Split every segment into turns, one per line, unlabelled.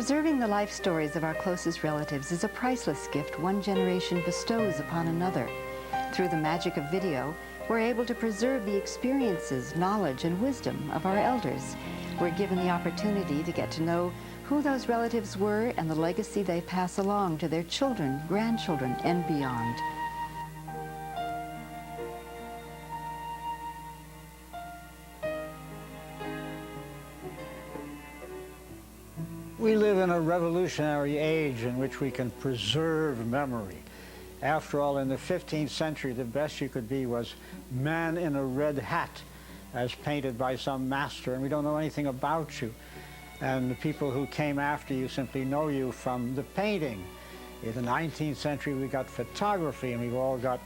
Preserving the life stories of our closest relatives is a priceless gift one generation bestows upon another. Through the magic of video, we're able to preserve the experiences, knowledge, and wisdom of our elders. We're given the opportunity to get to know who those relatives were and the legacy they pass along to their children, grandchildren, and beyond.
We live in a revolutionary age in which we can preserve memory. After all, in the 15th century, the best you could be was man in a red hat, as painted by some master, and we don't know anything about you. And the people who came after you simply know you from the painting. In the 19th century, we got photography, and we've all got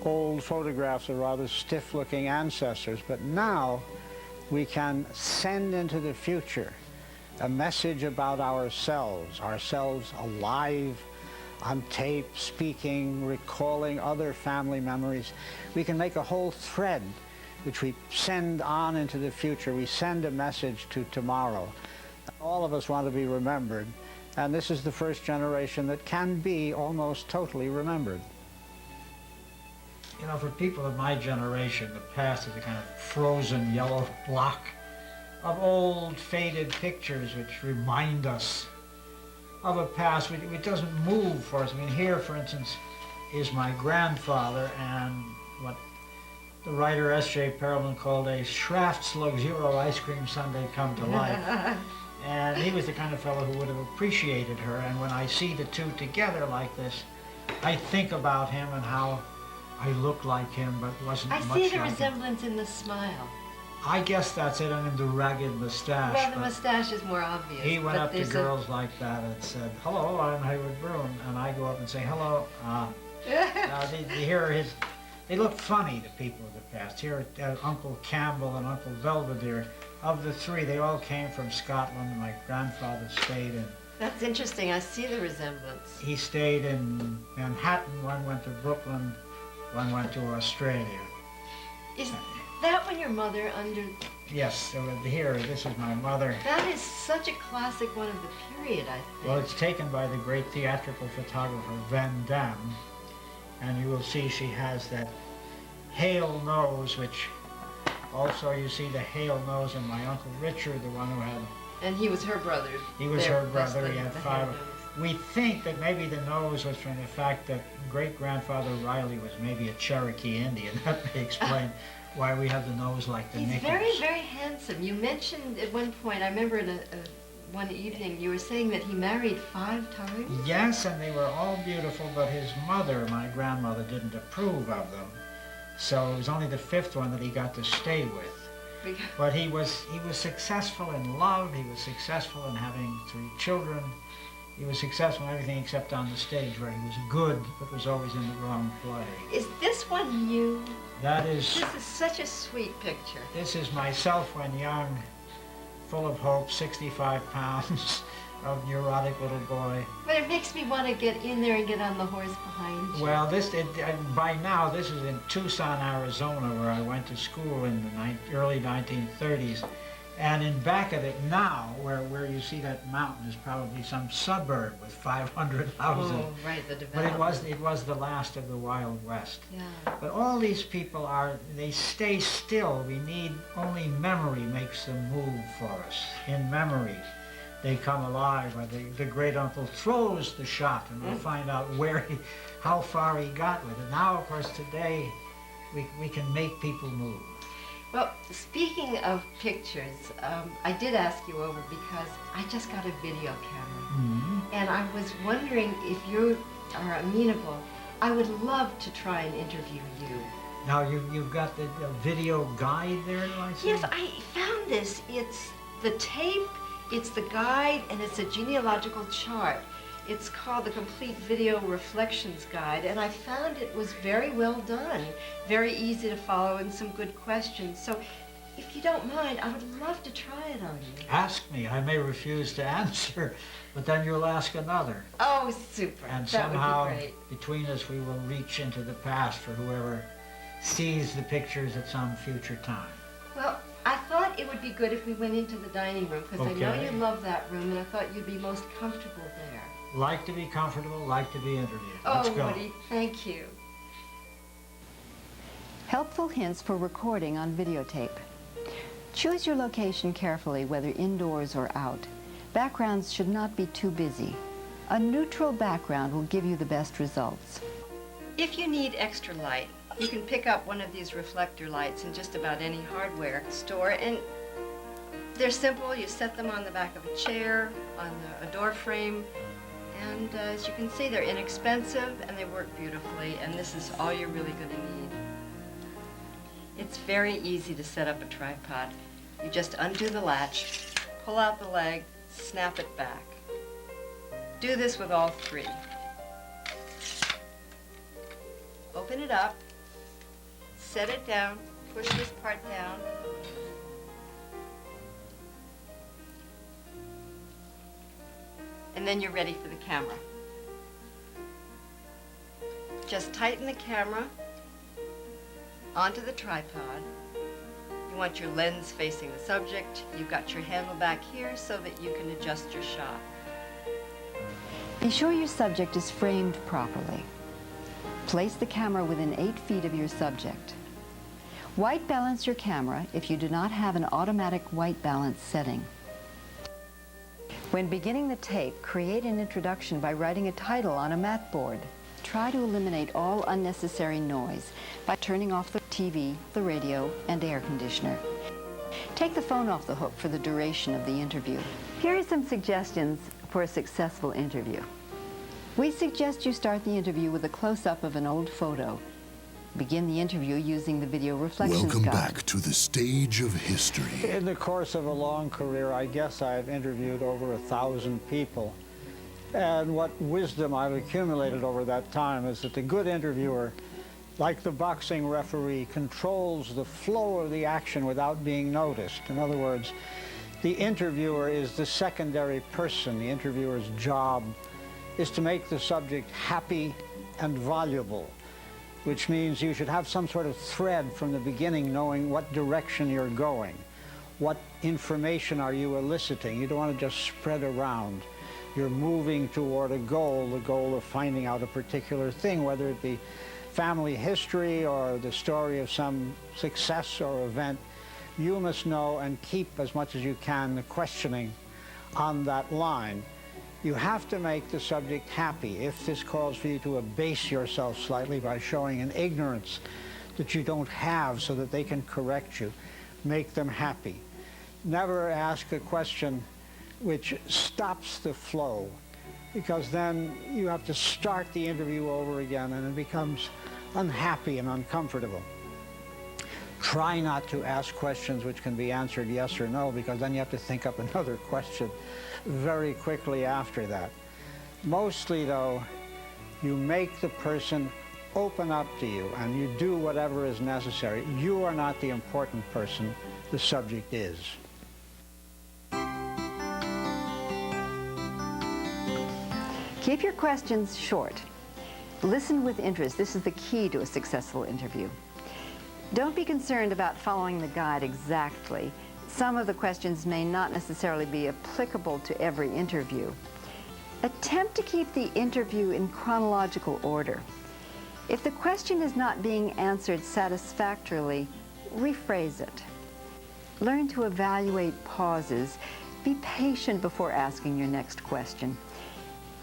old photographs of rather stiff-looking ancestors. But now, we can send into the future a message about ourselves alive, on tape, speaking, recalling other family memories. We can make a whole thread which we send on into the future. We send a message to tomorrow. All of us want to be remembered, and this is the first generation that can be almost totally remembered.
You know, for people of my generation, the past is a kind of frozen yellow block of old faded pictures which remind us of a past which doesn't move for us. I mean, here, for instance, is my grandfather and what the writer S.J. Perelman called a Schrafft's Luxuro ice cream sundae come to life. And he was the kind of fellow who would have appreciated her, and when I see the two together like this, I think about him and how I look like him, but wasn't much like him.
I see the resemblance in the smile.
I guess that's it, and in the ragged mustache.
Well, the mustache is more obvious.
He went up to girls like that and said, "Hello, I'm Hayward Broom," and I go up and say, "Hello." They look funny to people of the past. Here, Uncle Campbell and Uncle Belvedere, of the three, they all came from Scotland. My grandfather stayed in.
That's interesting. I see the resemblance.
He stayed in Manhattan. One went to Brooklyn. One went to Australia.
Is that when your mother under...
Yes, so here, this is my mother.
That is such a classic one of the period, I think.
Well, it's taken by the great theatrical photographer Van Damme, and you will see she has that hale nose, which also you see the hale nose in my Uncle Richard, the one who had...
And he was her brother.
He was her brother, he had five. We think that maybe the nose was from the fact that great-grandfather Riley was maybe a Cherokee Indian. That may explain why we have the nose like the Nichols.
He's very, very handsome. You mentioned at one point, I remember in one evening, you were saying that he married 5 times?
Yes, and they were all beautiful, but his mother, my grandmother, didn't approve of them. So it was only the 5th one that he got to stay with. But he was successful in love, he was successful in having 3 children. He was successful in everything except on the stage, where he was good, but was always in the wrong play.
Is this one you?
That is...
This is such a sweet picture.
This is myself when young, full of hope, 65 pounds, a neurotic little boy.
But it makes me want to get in there and get on the horse behind you.
Well, by now, this is in Tucson, Arizona, where I went to school in the early 1930s. And in back of it now, where you see that mountain, is probably some suburb with 500 houses.
Oh, right, the development.
But it was the last of the Wild West.
Yeah.
But all these people they stay still. We need, only memory makes them move for us. In memory, they come alive. The great uncle throws the shot, and we'll find out how far he got with it. Now, of course, today, we can make people move.
Well, speaking of pictures, I did ask you over because I just got a video camera.
Mm-hmm.
And I was wondering if you are amenable. I would love to try and interview you.
Now, you've got the video guide there, do I see?
Yes, I found this. It's the tape, it's the guide, and it's a genealogical chart. It's called the Complete Video Reflections Guide, and I found it was very well done, very easy to follow, and some good questions. So, if you don't mind, I would love to try it on you.
Ask me. I may refuse to answer, but then you'll ask another.
Oh, super.
And
that
somehow,
would be great.
between us, we will reach into the past for whoever sees the pictures at some future time.
Well, I thought thought it would be good if we went into the dining room, because I know
Okay.
you love that room, and I thought you'd be most comfortable there.
Like to be comfortable, like to be interviewed. Let's
Oh,
go.
Woody, thank you.
Helpful hints for recording on videotape. Choose your location carefully, whether indoors or out. Backgrounds should not be too busy. A neutral background will give you the best results.
If you need extra light, you can pick up one of these reflector lights in just about any hardware store, and they're simple. You set them on the back of a chair, on a door frame, and as you can see, they're inexpensive and they work beautifully, and this is all you're really going to need. It's very easy to set up a tripod. You just undo the latch, pull out the leg, snap it back. Do this with all three. Open it up, set it down, push this part down, and then you're ready for the camera. Just tighten the camera onto the tripod. You want your lens facing the subject. You've got your handle back here so that you can adjust your shot.
Be sure your subject is framed properly. Place the camera within 8 feet of your subject. White balance your camera if you do not have an automatic white balance setting. When beginning the tape, create an introduction by writing a title on a mat board. Try to eliminate all unnecessary noise by turning off the TV, the radio, and air conditioner. Take the phone off the hook for the duration of the interview. Here are some suggestions for a successful interview. We suggest you start the interview with a close-up of an old photo. Begin the interview using the video reflections
Welcome
guide.
back to the stage of history.
In the course of a long career, I guess I've interviewed over 1,000 people. And what wisdom I've accumulated over that time is that the good interviewer, like the boxing referee, controls the flow of the action without being noticed. In other words, the interviewer is the secondary person. The interviewer's job is to make the subject happy and voluble, which means you should have some sort of thread from the beginning, knowing what direction you're going. What information are you eliciting? You don't want to just spread around. You're moving toward a goal, the goal of finding out a particular thing, whether it be family history or the story of some success or event. You must know and keep as much as you can the questioning on that line. You have to make the subject happy. If this calls for you to abase yourself slightly by showing an ignorance that you don't have so that they can correct you, make them happy. Never ask a question which stops the flow, because then you have to start the interview over again and it becomes unhappy and uncomfortable. Try not to ask questions which can be answered yes or no, because then you have to think up another question very quickly after that. Mostly, though, you make the person open up to you and you do whatever is necessary. You are not the important person, the subject is.
Keep your questions short. Listen with interest. This is the key to a successful interview. Don't be concerned about following the guide exactly. Some of the questions may not necessarily be applicable to every interview. Attempt to keep the interview in chronological order. If the question is not being answered satisfactorily, rephrase it. Learn to evaluate pauses. Be patient before asking your next question.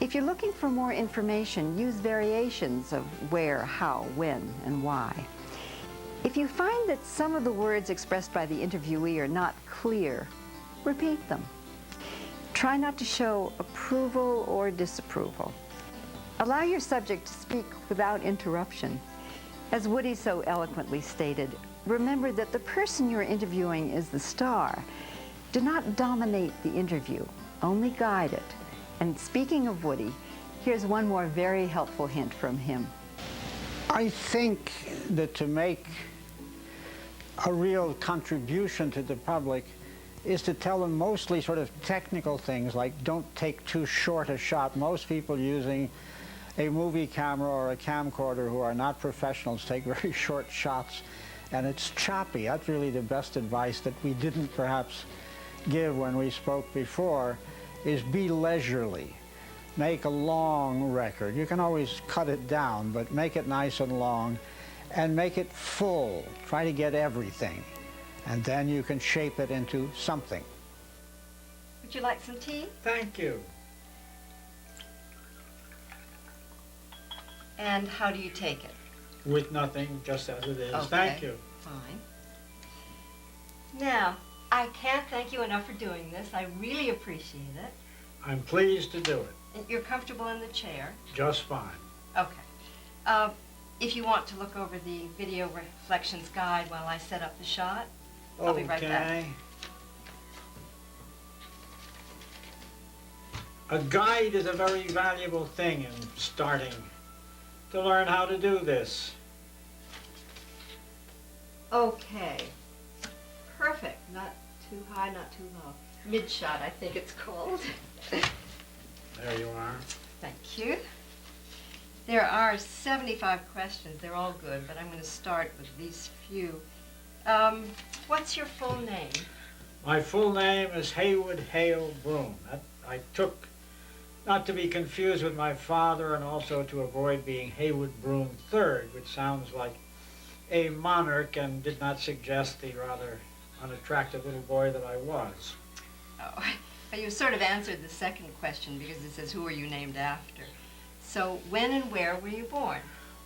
If you're looking for more information, use variations of where, how, when, and why. If you find that some of the words expressed by the interviewee are not clear, repeat them. Try not to show approval or disapproval. Allow your subject to speak without interruption. As Woody so eloquently stated, remember that the person you're interviewing is the star. Do not dominate the interview, only guide it. And speaking of Woody, here's one more very helpful hint from him.
I think that to make a real contribution to the public is to tell them mostly sort of technical things, like don't take too short a shot. Most people using a movie camera or a camcorder who are not professionals take very short shots, and it's choppy. That's really the best advice that we didn't perhaps give when we spoke before, is be leisurely. Make a long record. You can always cut it down, but make it nice and long, and make it full. Try to get everything, and then you can shape it into something.
Would you like some tea?
Thank you.
And how do you take it?
With nothing, just as it is.
Okay.
Thank you.
Fine. Now, I can't thank you enough for doing this. I really appreciate it.
I'm pleased to do it.
And you're comfortable in the chair?
Just fine.
Okay. If you want to look over the video reflections guide while I set up the shot, I'll be right back.
Okay. A guide is a very valuable thing in starting to learn how to do this.
Okay. Perfect. Not too high, not too low. Mid-shot, I think it's called.
There you are.
Thank you. There are 75 questions. They're all good, but I'm going to start with these few. What's your full name?
My full name is Haywood Hale Broom. That I took not to be confused with my father, and also to avoid being Haywood Broom III, which sounds like a monarch and did not suggest the rather unattractive little boy that I was.
Oh, but you sort of answered the second question because it says, who are you named after? So when and where were you born?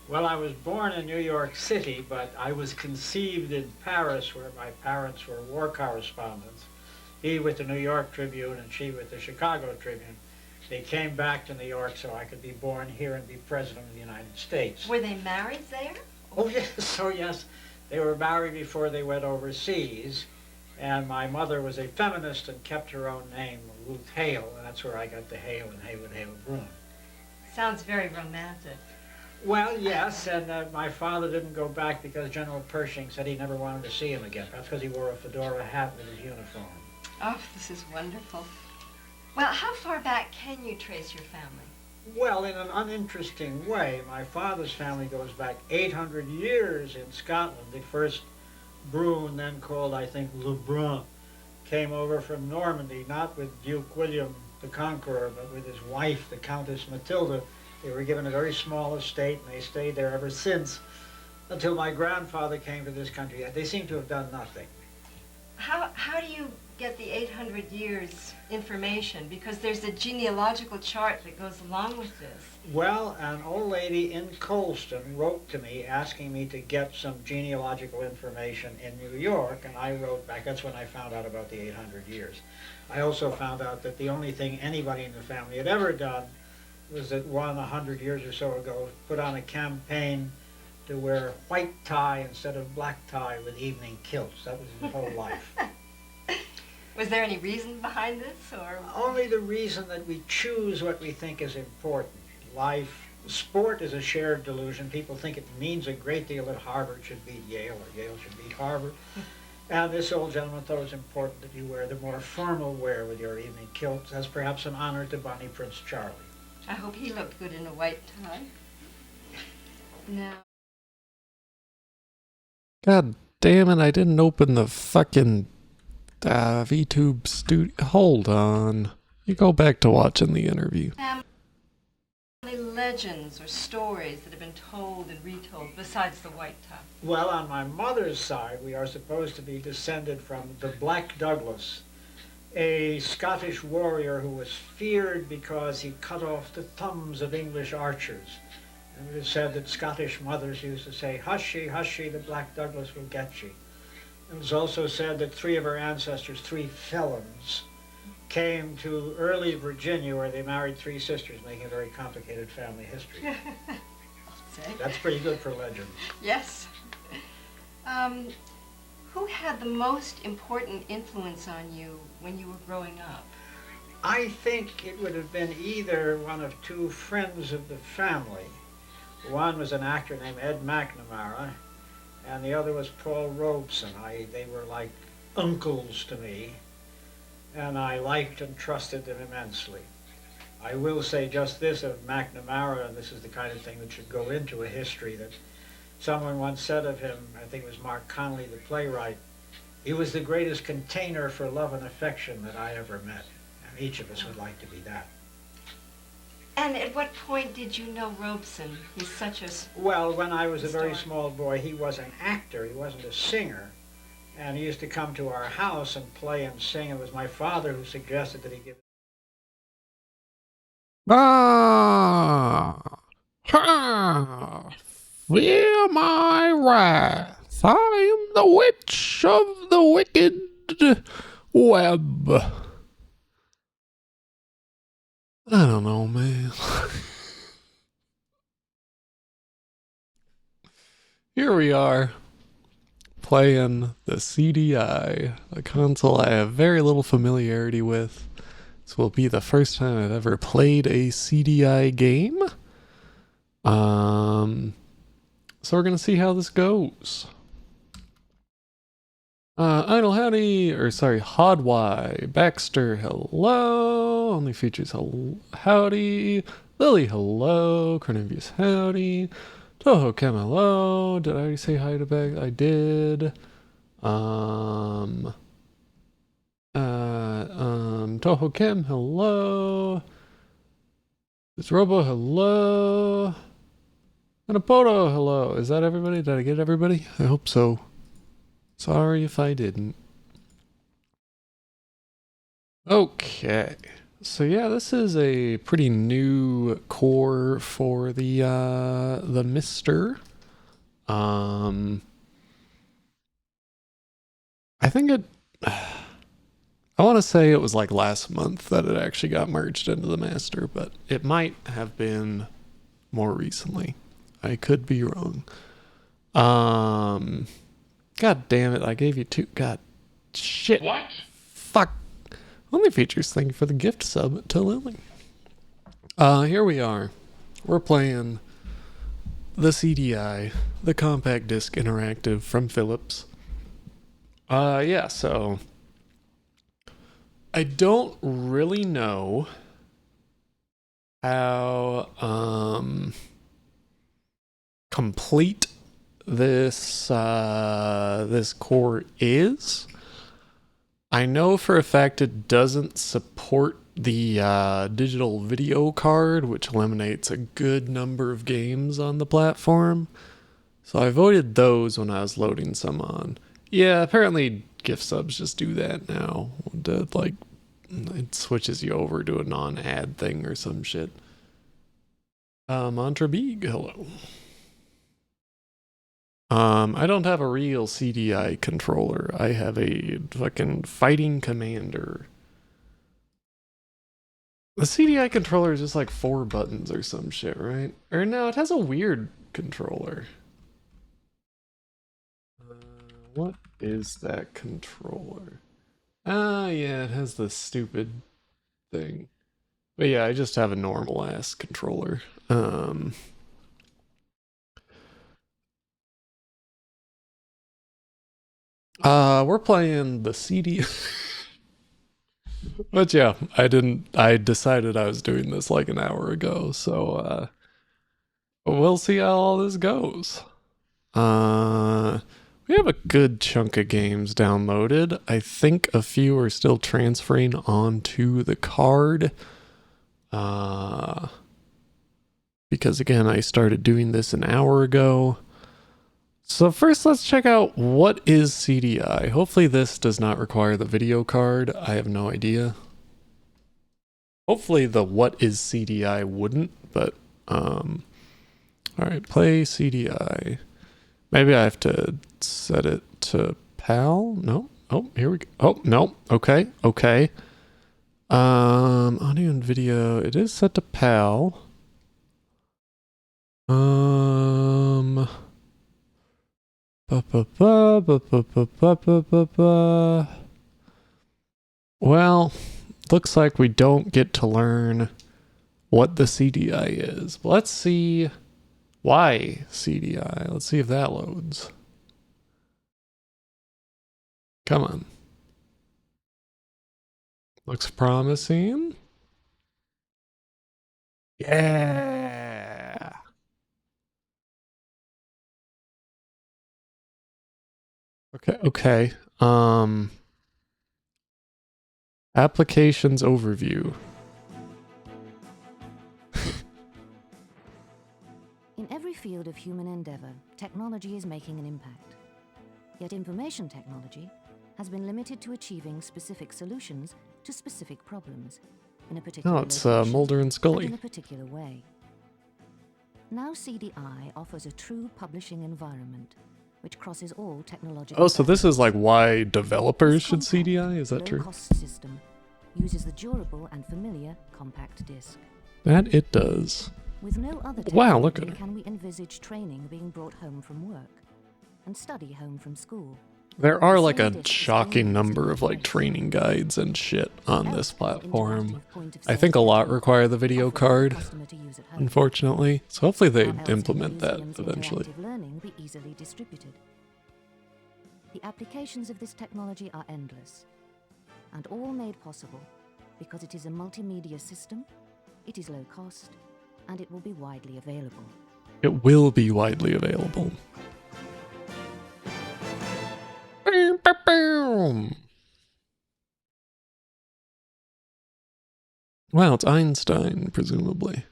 Well, I was born in New York City, but I was conceived in Paris, where my parents were war correspondents. He with the New York Tribune and she with the Chicago Tribune. They came back to New York so I could be born here and be president of the United States.
Were they married there?
Oh, yes, oh, yes. They were married before they went overseas, and my mother was a feminist and kept her own name, Ruth Hale, and that's where I got the Hale and Haywood Hale Broom.
Sounds very romantic.
Well, yes, and my father didn't go back because General Pershing said he never wanted to see him again. That's because he wore a fedora hat with his uniform.
Oh, this is wonderful. Well, how far back can you trace your family?
Well, in an uninteresting way, my father's family goes back 800 years in Scotland. The first Broom, then called, I think, Lebrun, came over from Normandy, not with Duke William the Conqueror, but with his wife, the Countess Matilda. They were given a very small estate, and they stayed there ever since, until my grandfather came to this country. They seem to have done nothing.
How do you get the 800 years information? Because there's a genealogical chart that goes along with this.
Well, an old lady in Colston wrote to me asking me to get some genealogical information in New York, and I wrote back. That's when I found out about the 800 years. I also found out that the only thing anybody in the family had ever done was that 100 years or so ago put on a campaign to wear white tie instead of black tie with evening kilts. That was his whole life.
Was there any reason behind this, or?
Only the reason that we choose what we think is important. Life, sport is a shared delusion. People think it means a great deal that Harvard should beat Yale or Yale should beat Harvard. And this old gentleman thought it was important that you wear the more formal wear with your evening kilts as perhaps an honor to Bonnie Prince Charlie.
I hope he looked good in a white tie. Now.
God damn it, I didn't open the fucking VTube studio. Hold on. You go back to watching the interview.
Family legends or stories that have been told and retold besides the white tie?
Well, on my mother's side, we are supposed to be descended from the Black Douglas, a Scottish warrior who was feared because he cut off the thumbs of English archers. And it is said that Scottish mothers used to say, "Hush ye, the Black Douglas will get ye." It was also said that three of her ancestors, three felons, came to early Virginia where they married three sisters, making a very complicated family history. That's pretty good for legend.
Yes. Who had the most important influence on you when you were growing up?
I think it would have been either one of two friends of the family. One was an actor named Ed McNamara, and the other was Paul Robeson. They were like uncles to me, and I liked and trusted them immensely. I will say just this of McNamara, and this is the kind of thing that should go into a history, that
Someone once said of him, I think it was Mark Connolly, the playwright, he was the greatest container for love and affection that I ever met. And each of us would like to be that.
And at what point did you know Robeson? He's such a...
Well, when I was a very small boy, he was an actor. He wasn't a singer. And he used to come to our house and play and sing. It was my father who suggested that he give...
Ah! Ha! Fear my wrath. I am the witch of the wicked web. I don't know, man. Here we are, playing the CDI, a console I have very little familiarity with. This will be the first time I've ever played a CDI game. So we're gonna see how this goes. Idle howdy, or sorry, Hodwy, Baxter, hello. Only features howdy. Lily, hello. Cornelius, howdy. Toho Chem, hello. Did I already say hi to Bax? I did. Toho Chem, hello. It's Robo, hello. And a Poto, hello. Is that everybody? Did I get everybody? I hope so. Sorry if I didn't. Okay. So yeah, this is a pretty new core for the MiSTer. I think it I want to say it was like last month that it actually got merged into the master, but it might have been more recently. I could be wrong. God damn it, I gave you two. God, shit.
What?
Fuck. Only features, thank you for the gift sub to Lily. Here we are. We're playing the CDI, the Compact Disc Interactive from Philips. Yeah, so I don't really know how complete this this core is. I know for a fact it doesn't support the digital video card, which eliminates a good number of games on the platform. So I avoided those when I was loading some on. Yeah, apparently gift subs just do that now. Like, it switches you over to a non-ad thing or some shit. Mantra Beeg, hello. I don't have a real CDI controller. I have a fucking Fighting Commander. The CDI controller is just like 4 buttons or some shit, right? Or no, it has a weird controller. What is that controller? Ah, yeah, it has the stupid thing. But yeah, I just have a normal ass controller. We're playing the CD. But yeah, I decided I was doing this like an hour ago, so we'll see how all this goes. We have a good chunk of games downloaded. I think a few are still transferring onto the card. Because again, I started doing this an hour ago. So first, let's check out what is CDI. Hopefully this does not require the video card. I have no idea. Hopefully the what is CDI wouldn't, but all right, play CDI. Maybe I have to set it to PAL. No. Oh, here we go. Oh, no. Okay. Okay. Audio and video. It is set to PAL. Well, looks like we don't get to learn what the CDI is. But let's see why CDI. Let's see if that loads. Come on. Looks promising. Yeah. Okay. Applications overview.
In every field of human endeavor, technology is making an impact. Yet information technology has been limited to achieving specific solutions to specific problems in a particular
Oh, it's
location
Mulder and
and
Scully.
in a particular way. Now CDI offers a true publishing environment which crosses all technological
Oh, so this is like
boundaries.
why developers
This
should
compact,
CDI? Is that true?
low-cost system uses the durable and familiar compact disc.
That it does.
With no other
Wow, look
technology
at her.
can we envisage training being brought home from work and study home from school.
There are like
Same
a
disc is
shocking
only
number of like
place.
training guides and shit on this platform.
Interactive point of
I think a
sale
lot
data
require the video
offered for the
card,
customer to use at home.
unfortunately. So hopefully they
How else can
implement that
museums'
eventually.
interactive learning be easily distributed? The applications of this technology are endless, and all made possible because it is a multimedia system, it is low cost, and it will be widely available.
It will be widely available. Wow, it's Einstein, presumably.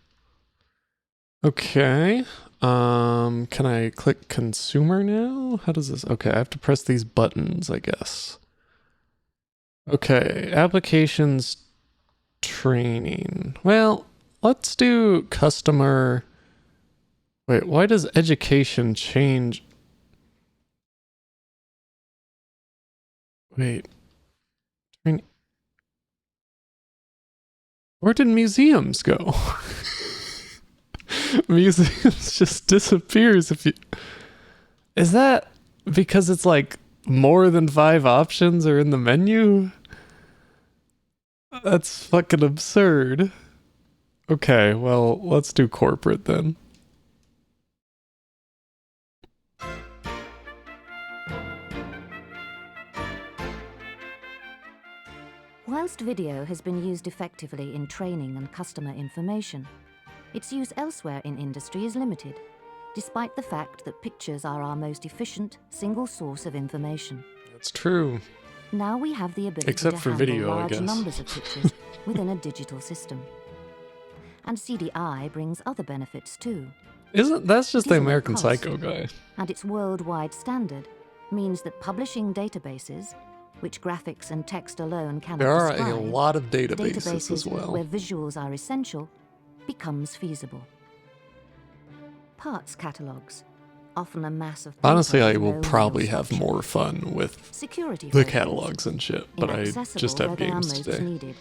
Okay. Can I click consumer now? How does this? Okay, I have to press these buttons, I guess. Okay, applications training. Well, let's do customer. Wait, why does education change? Wait. Where did museums go? Museums just disappears if you... Is that because it's like more than 5 options are in the menu? That's fucking absurd. Okay, well, let's do corporate then.
Whilst video has been used effectively in training and customer information, its use elsewhere in industry is limited, despite the fact that pictures are our most efficient single source of information.
That's true.
Now we have the ability
Except
to
for
handle
video, I
large
guess.
numbers of pictures within a digital system. And CDI brings other benefits too,
That's just
It
the
is a low
American
cost.
Psycho guy.
and its worldwide standard means that publishing databases, which graphics and text alone cannot
There are
describe,
a lot of databases as well.
where visuals are essential, becomes feasible. Parts catalogs, often a mass of paper
Honestly, I
with
will
no
probably
real
have
structure.
more fun with
Security
the
photos,
catalogs and shit, but I
inaccessible
just have
where they are
games
most
today.
needed,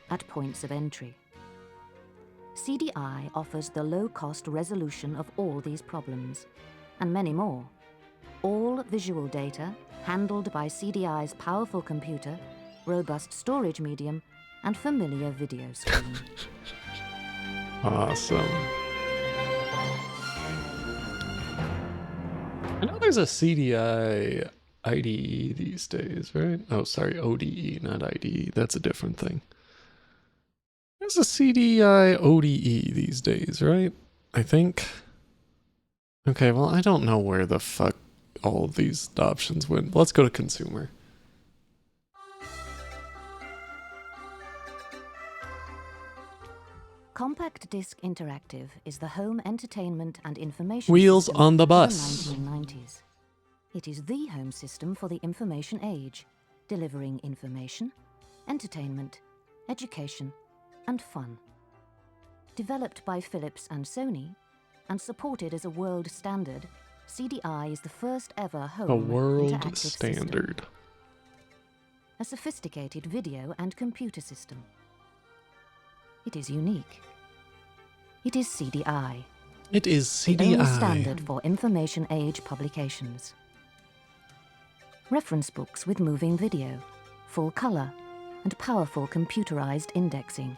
at points of entry. CDI offers the low-cost resolution of all these problems, and many more. All visual data handled by CDI's powerful computer, robust storage medium, and familiar video screen.
Awesome. I know there's a CDI IDE these days, right? Oh, sorry, ODE, not IDE. That's a different thing. There's a CDI ODE these days, right? I think. Okay, well, I don't know where the fuck all of these options went. Let's go to consumer.
Compact Disc Interactive is the home entertainment and information
Wheels
system
on the
of
bus.
the 1990s. It is the home system for the information age, delivering information, entertainment, education, and fun. Developed by Philips and Sony, and supported as a world standard, CDI is the first ever home
A world
interactive system.
standard.
A sophisticated video and computer system. It is unique. It is CDI,
It is
the only
CDI.
standard for information age publications. Reference books with moving video, full color, and powerful computerized indexing.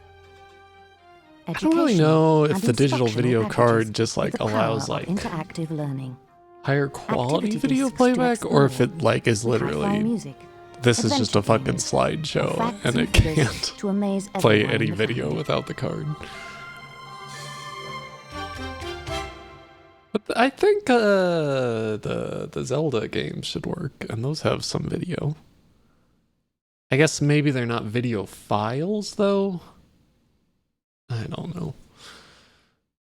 I don't really
Educational
know if
and
the digital
instructional
video
packages
card just
with
like
the power
allows
of
like
interactive learning.
higher quality
Activity
video
discs to
playback, or if it
explore,
like is
with hi-fi
literally
music,
this is just a
adventure
fucking
games,
slideshow
facts
and it
figures
can't
to amaze
play
everyone
any
in the
video
family.
without the card. But I think the Zelda games should work, and those have some video. I guess maybe they're not video files, though. I don't know.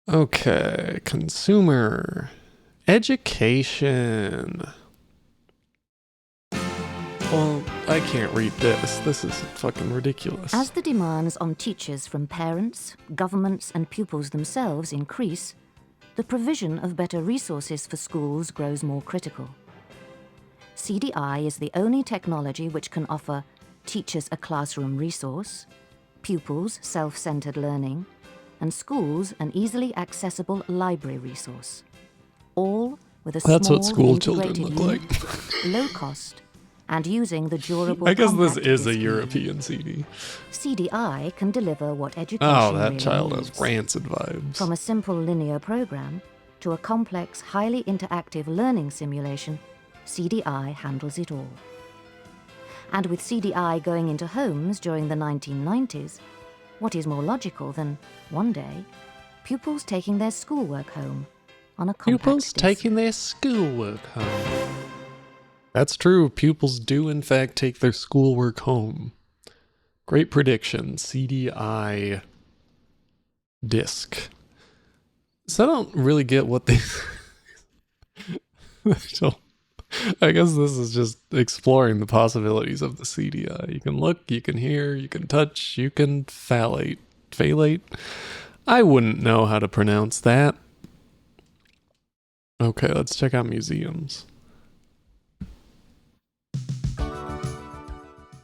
Okay, consumer. Education. Well, I can't read this. This is fucking ridiculous.
As the demands on teachers from parents, governments, and pupils themselves increase, the provision of better resources for schools grows more critical. CDI is the only technology which can offer teachers a classroom resource, pupils self-centered learning, and schools an easily accessible library resource. All with a
That's
small
what school children
integrated
look like.
unit, low cost, and using the durable
I guess this
compact
is a
disc
European CD.
CDI can deliver what education
Oh, that
really
child
needs.
has rancid vibes.
From a simple linear program to a complex, highly interactive learning simulation, CDI handles it all. And with CDI going into homes during the 1990s, what is more logical than, one day, pupils taking their schoolwork home on a compact
Pupils
disc?
taking their schoolwork home. That's true. Pupils do, in fact, take their schoolwork home. Great prediction. CDI disc. So I don't really get what they... I guess this is just exploring the possibilities of the CDI. You can look, you can hear, you can touch, you can phalate. Phalate? I wouldn't know how to pronounce that. Okay, let's check out museums.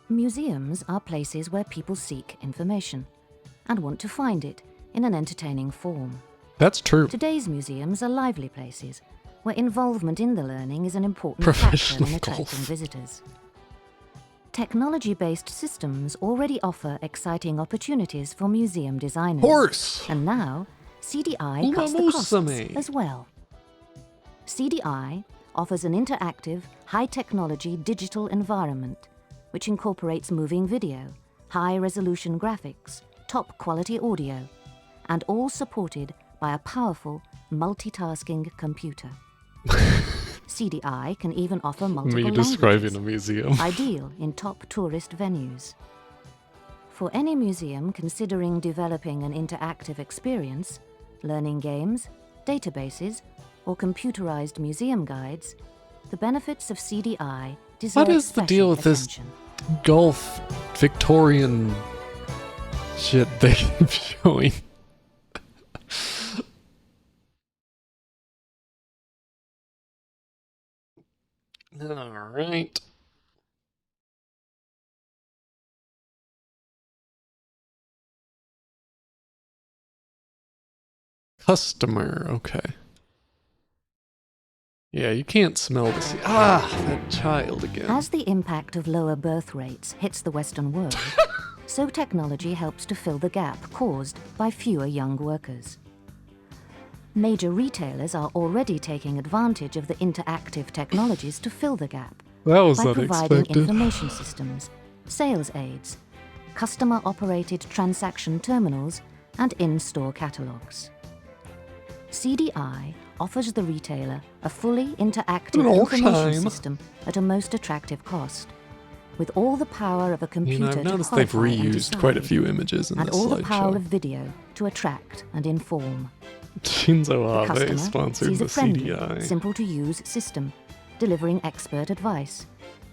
Museums are places where people seek information and want to find it in an entertaining form.
That's true.
Today's museums are lively places where involvement in the learning is an important factor
Professional
in attracting
golf.
visitors. Technology-based systems already offer exciting opportunities for museum designers.
Horse!
And now, CDI cuts the costs as well. CDI offers an interactive, high-technology digital environment which incorporates moving video, high-resolution graphics, top-quality audio, and all supported by a powerful, multitasking computer. CDI can even offer multiple
Me describing
languages,
a museum.
ideal in top tourist venues. For any museum considering developing an interactive experience, learning games, databases, or computerized museum guides, the benefits of CDI deserve
What is the deal with this
attention.
Gulf Victorian shit they keep showing? All right. Customer, okay. Yeah, you can't smell the sea. Ah, that child again.
As the impact of lower birth rates hits the Western world, so technology helps to fill the gap caused by fewer young workers. Major retailers are already taking advantage of the interactive technologies to fill the gap
That was
by providing
unexpected.
information systems, sales aids, customer-operated transaction terminals, and in-store catalogs. CDI offers the retailer a fully interactive
Good old
information
time.
system at a most attractive cost, with all the power of a computer
I've
to
noticed they've
qualify and
reused quite a
decide,
few images in
and
this
all the power of
slideshow.
video to attract and inform.
Shinzo
The
Abe
customer
sponsored
sees
the
a friendly,
CDI.
simple-to-use system, delivering expert advice,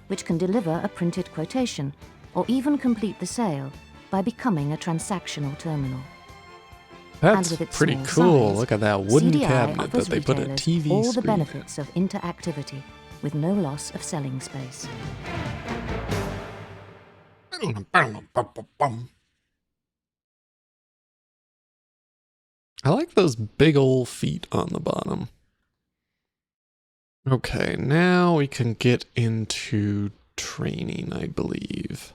which can deliver a printed quotation or even complete the sale by becoming a transactional terminal.
That's
with its
pretty
small
cool.
size,
Look at that wooden
CDI
cabinet
offers
that they put a
retailers
TV
all the
screen.
benefits of interactivity with no loss of selling space.
I like those big old feet on the bottom. Okay, now we can get into training, I believe.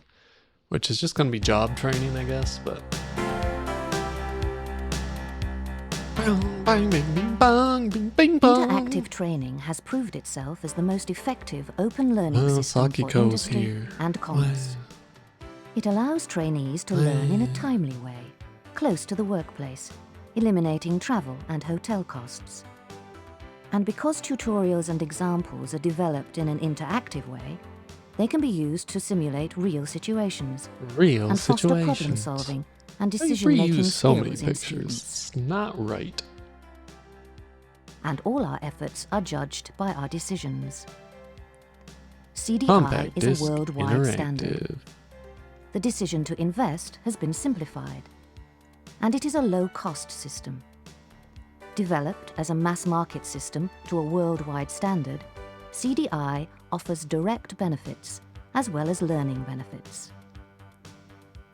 Which is just going to be job training, I guess, but...
Interactive training has proved itself as the most effective open learning
Oh,
system for
Sakiko's
industry
here.
and commerce. It allows trainees to learn in a timely way, close to the workplace, eliminating travel and hotel costs. And because tutorials and examples are developed in an interactive way, they can be used to simulate real situations
Real
and foster problem
situations.
solving and
They
decision-making
reuse so many
skills in
pictures.
students.
It's not right.
And all our efforts are judged by our decisions. CDI
Compact
is
disc
a worldwide standard.
interactive.
The decision to invest has been simplified, and it is a low-cost system. Developed as a mass-market system to a worldwide standard, CDI offers direct benefits as well as learning benefits.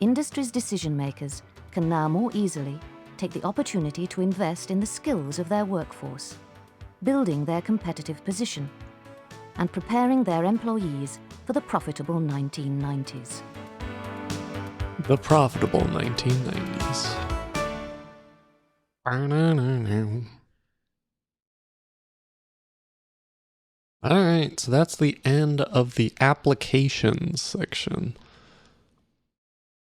Industry's decision-makers can now more easily take the opportunity to invest in the skills of their workforce, building their competitive position, and preparing their employees for the profitable 1990s.
The profitable 1990s. Alright, so that's the end of the applications section.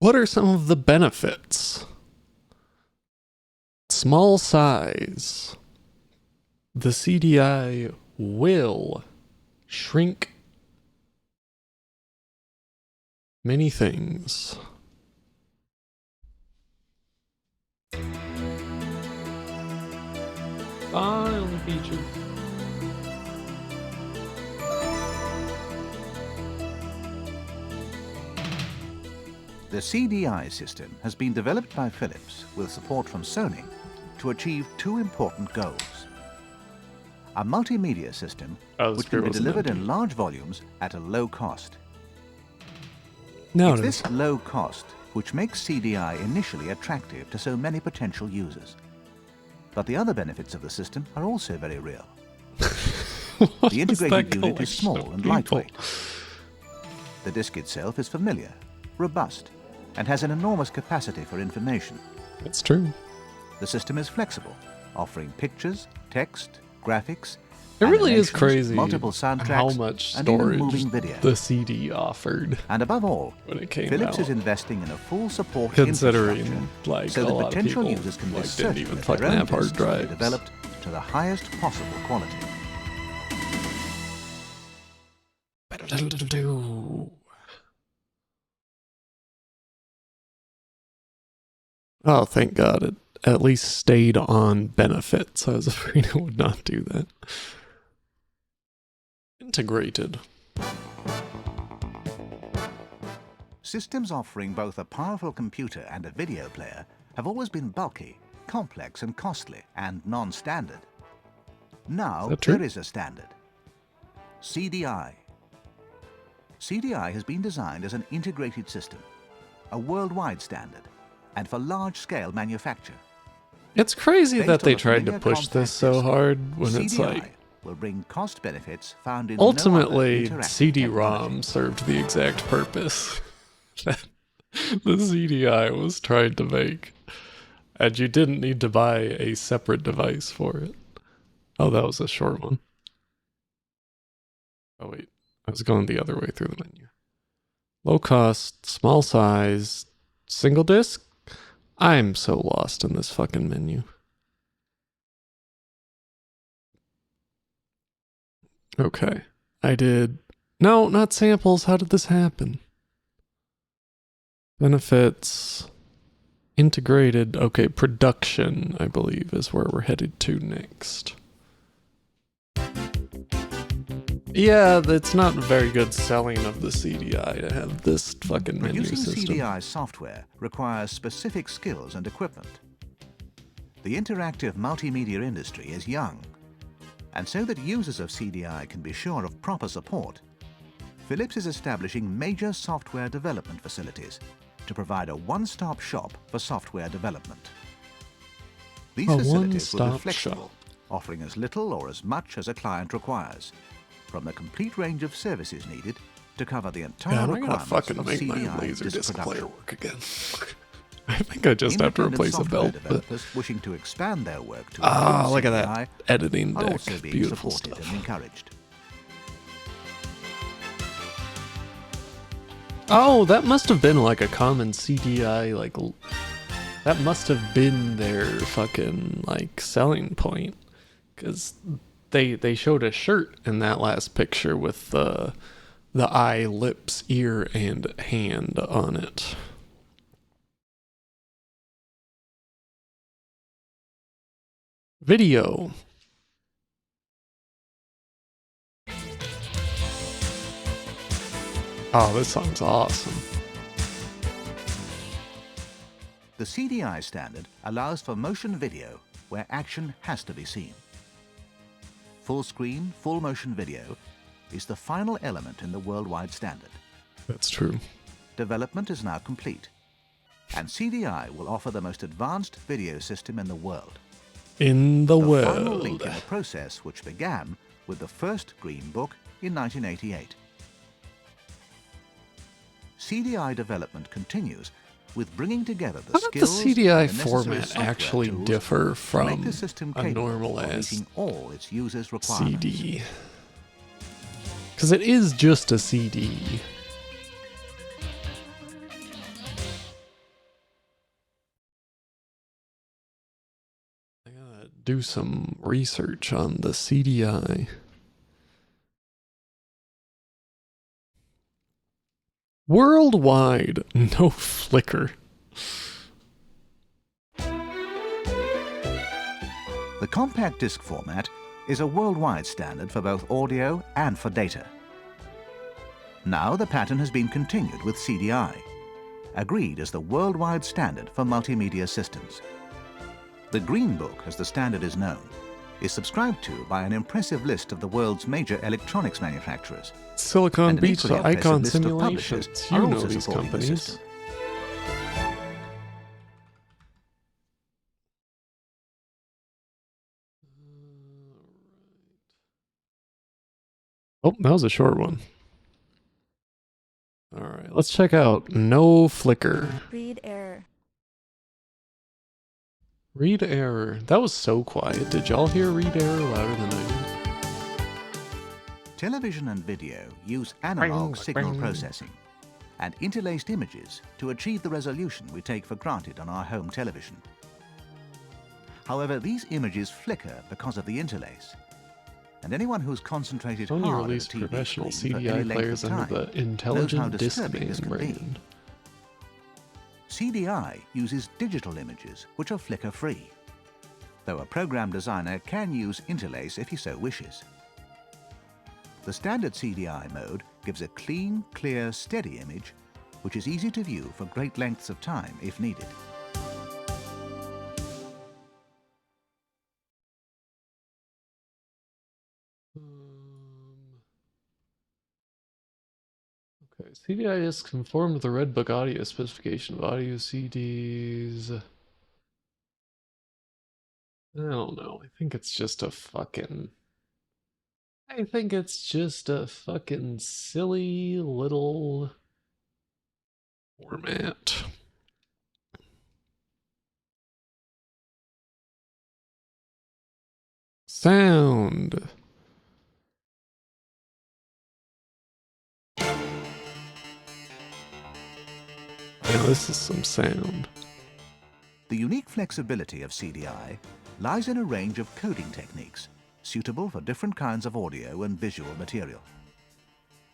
What are some of the benefits? Small size. The CDI will shrink many things. I'll beat you.
The cd-ides system has been developed by Philips with support from Sony to achieve two important goals. A multimedia system
Oh,
which can be delivered in large volumes at a low cost.
No,
It's this low cost which makes CDI initially attractive to so many potential users. But the other benefits of the system are also very real. The integrated unit is small and lightweight. The disc itself is familiar, robust, and has an enormous capacity for information.
It's true.
The system is flexible, offering pictures, text, graphics,
It really is
animations,
crazy
multiple soundtracks,
how much
and even
storage
moving video.
the CD offered
And above all,
when it came
Philips
out.
is investing in a full support
Considering,
infrastructure
like,
so
a
that
lot of
potential
people,
users can be
like,
certain
didn't even
that
fucking
their own
have hard
discs will be
drives.
developed to the highest possible quality.
Oh, thank God. It at least stayed on benefits. I was afraid it would not do that. Integrated.
Systems offering both a powerful computer and a video player have always been bulky, complex and costly, and non-standard. Now
Is that true?
there is a standard. CDI. CDI has been designed as an integrated system, a worldwide standard, and for large-scale manufacture.
It's crazy
Based
that
on
they
a
tried to
familiar
push this
compact
so
disc,
hard when it's
CDI
like,
will bring cost benefits found in
ultimately,
no other interactive
CD-ROM
technology.
served the exact purpose that the CDI was trying to make. And you didn't need to buy a separate device for it. Oh, that was a short one. Oh, wait. I was going the other way through the menu. Low cost, small size, single disc? I'm so lost in this fucking menu. Okay. I did... No, not samples. How did this happen? Benefits... Integrated... Okay, production, I believe, is where we're headed to next. Yeah, it's not very good selling of the CDI to have this fucking menu
Producing
system.
CDI software requires specific skills and equipment. The interactive multimedia industry is young, and so that users of CDI can be sure of proper support, Philips is establishing major software development facilities to provide a one-stop shop for software development. These
A
facilities will be
one-stop
flexible,
shop.
offering as little or as much as a client requires, from the complete range of services needed to cover the entire
God, I'm gonna
requirements
fucking
of
make my
CDI
laser
disc
disc player
production.
work again. I think I just have to
Independent
replace a
software
belt. But...
developers wishing to expand their work to
Ah,
include
look at
CDI
that editing
are
deck.
also being
Beautiful
supported
stuff.
and encouraged.
Oh, that must have been like a common CDI, like, that must have been their fucking, like, selling point. Because they showed a shirt in that last picture with the eye, lips, ear, and hand on it. Video. Oh, this song's awesome.
The cd-ides standard allows for motion video where action has to be seen. Full screen, full motion video is the final element in the worldwide standard.
That's true.
Development is now complete, and CDI will offer the most advanced video system in the world.
In the
The final
world.
link in the process which began with the first Green Book in 1988. CDI development continues with bringing together the
How does the
skills
CDI
and the necessary
format
software
actually
tools
differ
to make
from
the system
a
capable
normal
of
ass
meeting all its users' requirements?
CD? Because it is just a CD. I gotta do some research on the CDI. Worldwide, no flicker.
The compact disc format is a worldwide standard for both audio and for data. Now the pattern has been continued with CDI, agreed as the worldwide standard for multimedia systems. The Green Book, as the standard is known, is subscribed to by an impressive list of the world's major electronics manufacturers.
Silicon
And an
Beach
equally
to
impressive
Icon
list of publishers
Simulations.
are
You know
also
these
supporting the
companies.
system.
Oh, that was a short one. All right, let's check out No Flicker.
Read error.
Read error. That was so quiet. Did y'all hear read error louder than I did?
Television and video use analog signal
bing.
processing and interlaced images to achieve the resolution we take for granted on our home television. However, these images flicker because of the interlace, and anyone who's concentrated
Sony
hard on a
released
TV
professional
screen for
CDI
any length
players
of
under
time
the
knows how
Intelligent
disturbing this
Discman
can be.
brand.
CDI uses digital images which are flicker-free, though a program designer can use interlace if he so wishes. The standard CDI mode gives a clean, clear, steady image which is easy to view for great lengths of time if needed.
Okay, CDI discs conform to the Red Book audio specification of audio CDs. I don't know. I think it's just a fucking silly little format. Sound. Now this is some sound.
The unique flexibility of CDI lies in a range of coding techniques suitable for different kinds of audio and visual material.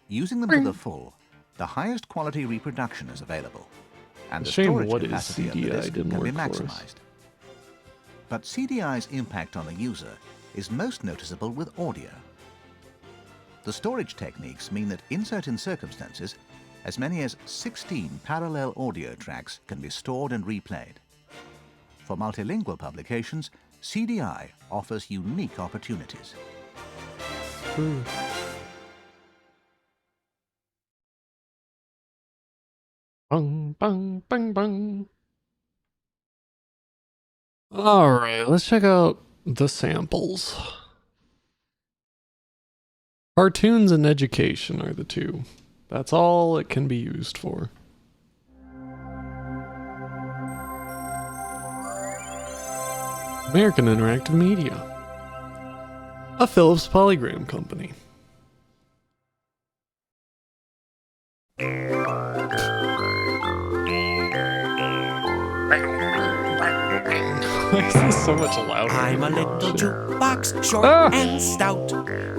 Using them to the full, the highest quality reproduction is available, and the
Shame
storage
what is
capacity of the
CDI
disc
didn't
can be
work for us.
maximized. But CDI's impact on the user is most noticeable with audio. The storage techniques mean that in certain circumstances, as many as 16 parallel audio tracks can be stored and replayed. For multilingual publications, CDI offers unique opportunities.
Bang, bang, bang, bang. All right, let's check out the samples. Cartoons and education are the two. That's all it can be used for. American Interactive Media, a Philips Polygram company. Why is this so much louder?
I'm a little jukebox, short and stout.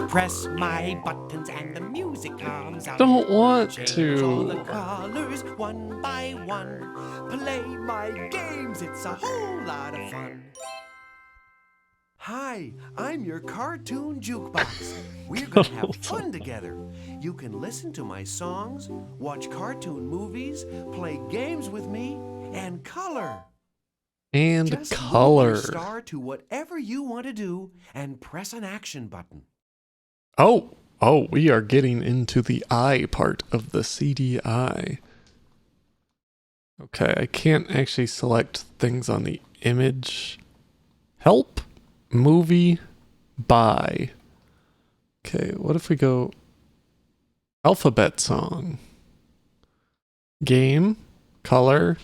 Press my buttons and the music comes out.
Don't want
Change all the
to.
colors one by one. Play my games, it's a whole lot of fun. Hi, I'm your cartoon jukebox. We're gonna have fun together. You can listen to my songs, watch cartoon movies, play games with me, and color.
And
Just
color.
move your star to whatever you want to do and press an action button.
Oh, we are getting into the I part of the CDI. Okay, I can't actually select things on the image. Help, movie, buy. Okay, what if we go alphabet song? Game, color.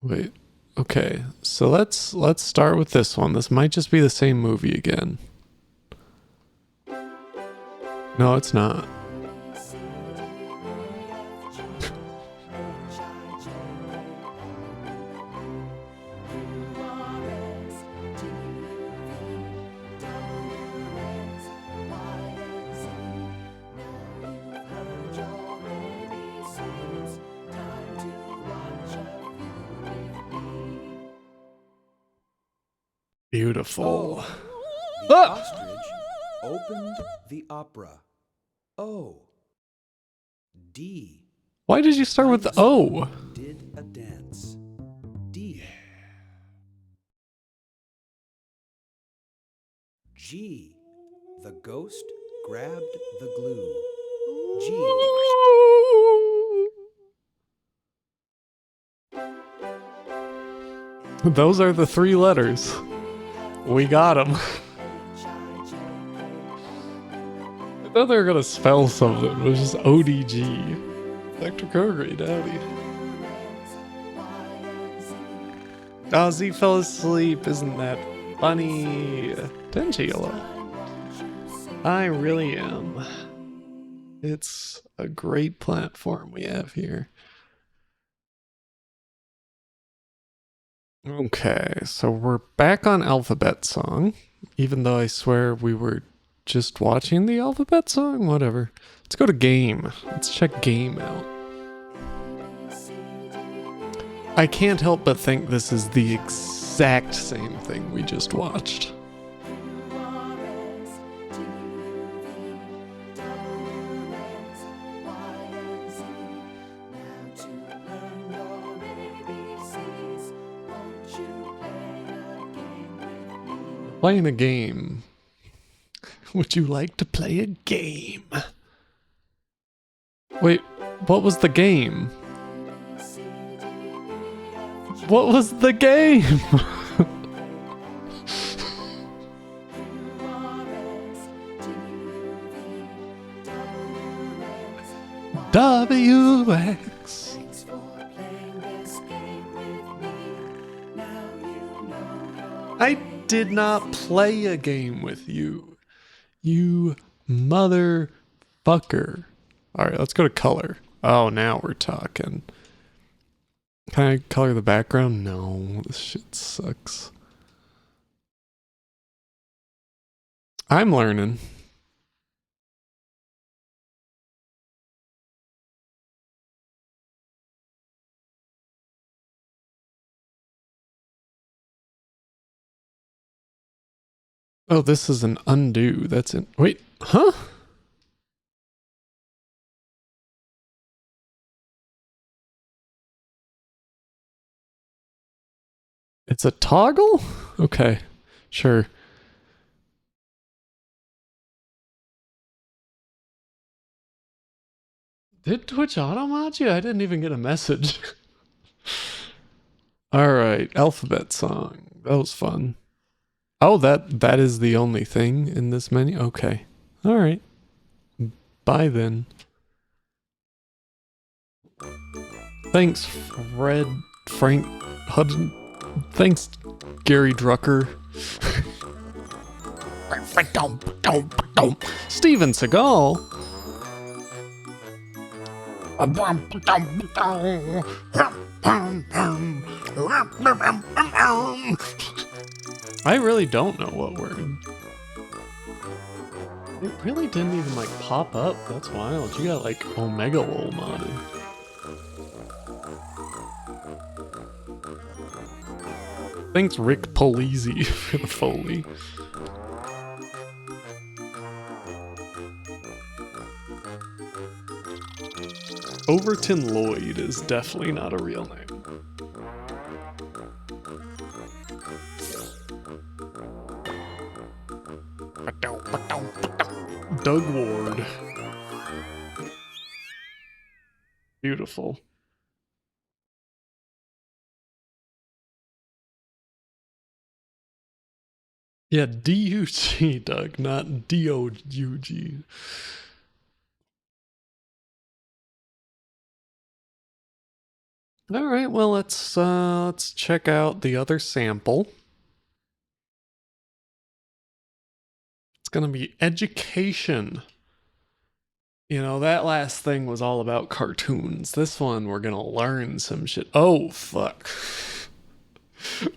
Wait. Okay, so let's start with this one. This might just be the same movie again. No, it's not. Beautiful.
The ostrich opened the opera. O. D.
Why did you start with the O?
Did a dance. D. G. The ghost grabbed the glue. G.
Those are the 3 letters. We got them. I thought they were gonna spell something. It was just ODG. Dr. Gregory Dowdy. Oh, Z fell asleep. Isn't that funny? Tenchiola. I really am. It's a great platform we have here. Okay, so we're back on Alphabet Song, even though I swear we were just watching the Alphabet Song. Whatever. Let's go to Game. Let's check Game out. I can't help but think this is the exact same thing we just watched. Playing a game. Would you like to play a game? Wait, what was the game? What was the game? WX. I did not play a game with you. You motherfucker. Alright, let's go to color. Oh, now we're talking. Can I color the background? No, this shit sucks. I'm learning. Oh, this is an undo. That's it. Wait, huh? It's a toggle? Okay, sure. Did Twitch auto-mod you? I didn't even get a message. Alright, alphabet song. That was fun. Oh, that is the only thing in this menu? Okay. Alright. Bye then. Thanks, Frank Hudson. Thanks, Gary Drucker. Steven Seagal. I really don't know what word. It really didn't even like pop up. That's wild. You got like Omega Lol modded. Thanks Rick Polizzi for the Foley. Overton Lloyd is definitely not a real name. Doug Ward. Beautiful. Yeah, D-U-G, Doug, not D-O-U-G. All right, well, let's check out the other sample. It's gonna be education. You know, that last thing was all about cartoons. This one, we're gonna learn some shit. Oh, fuck.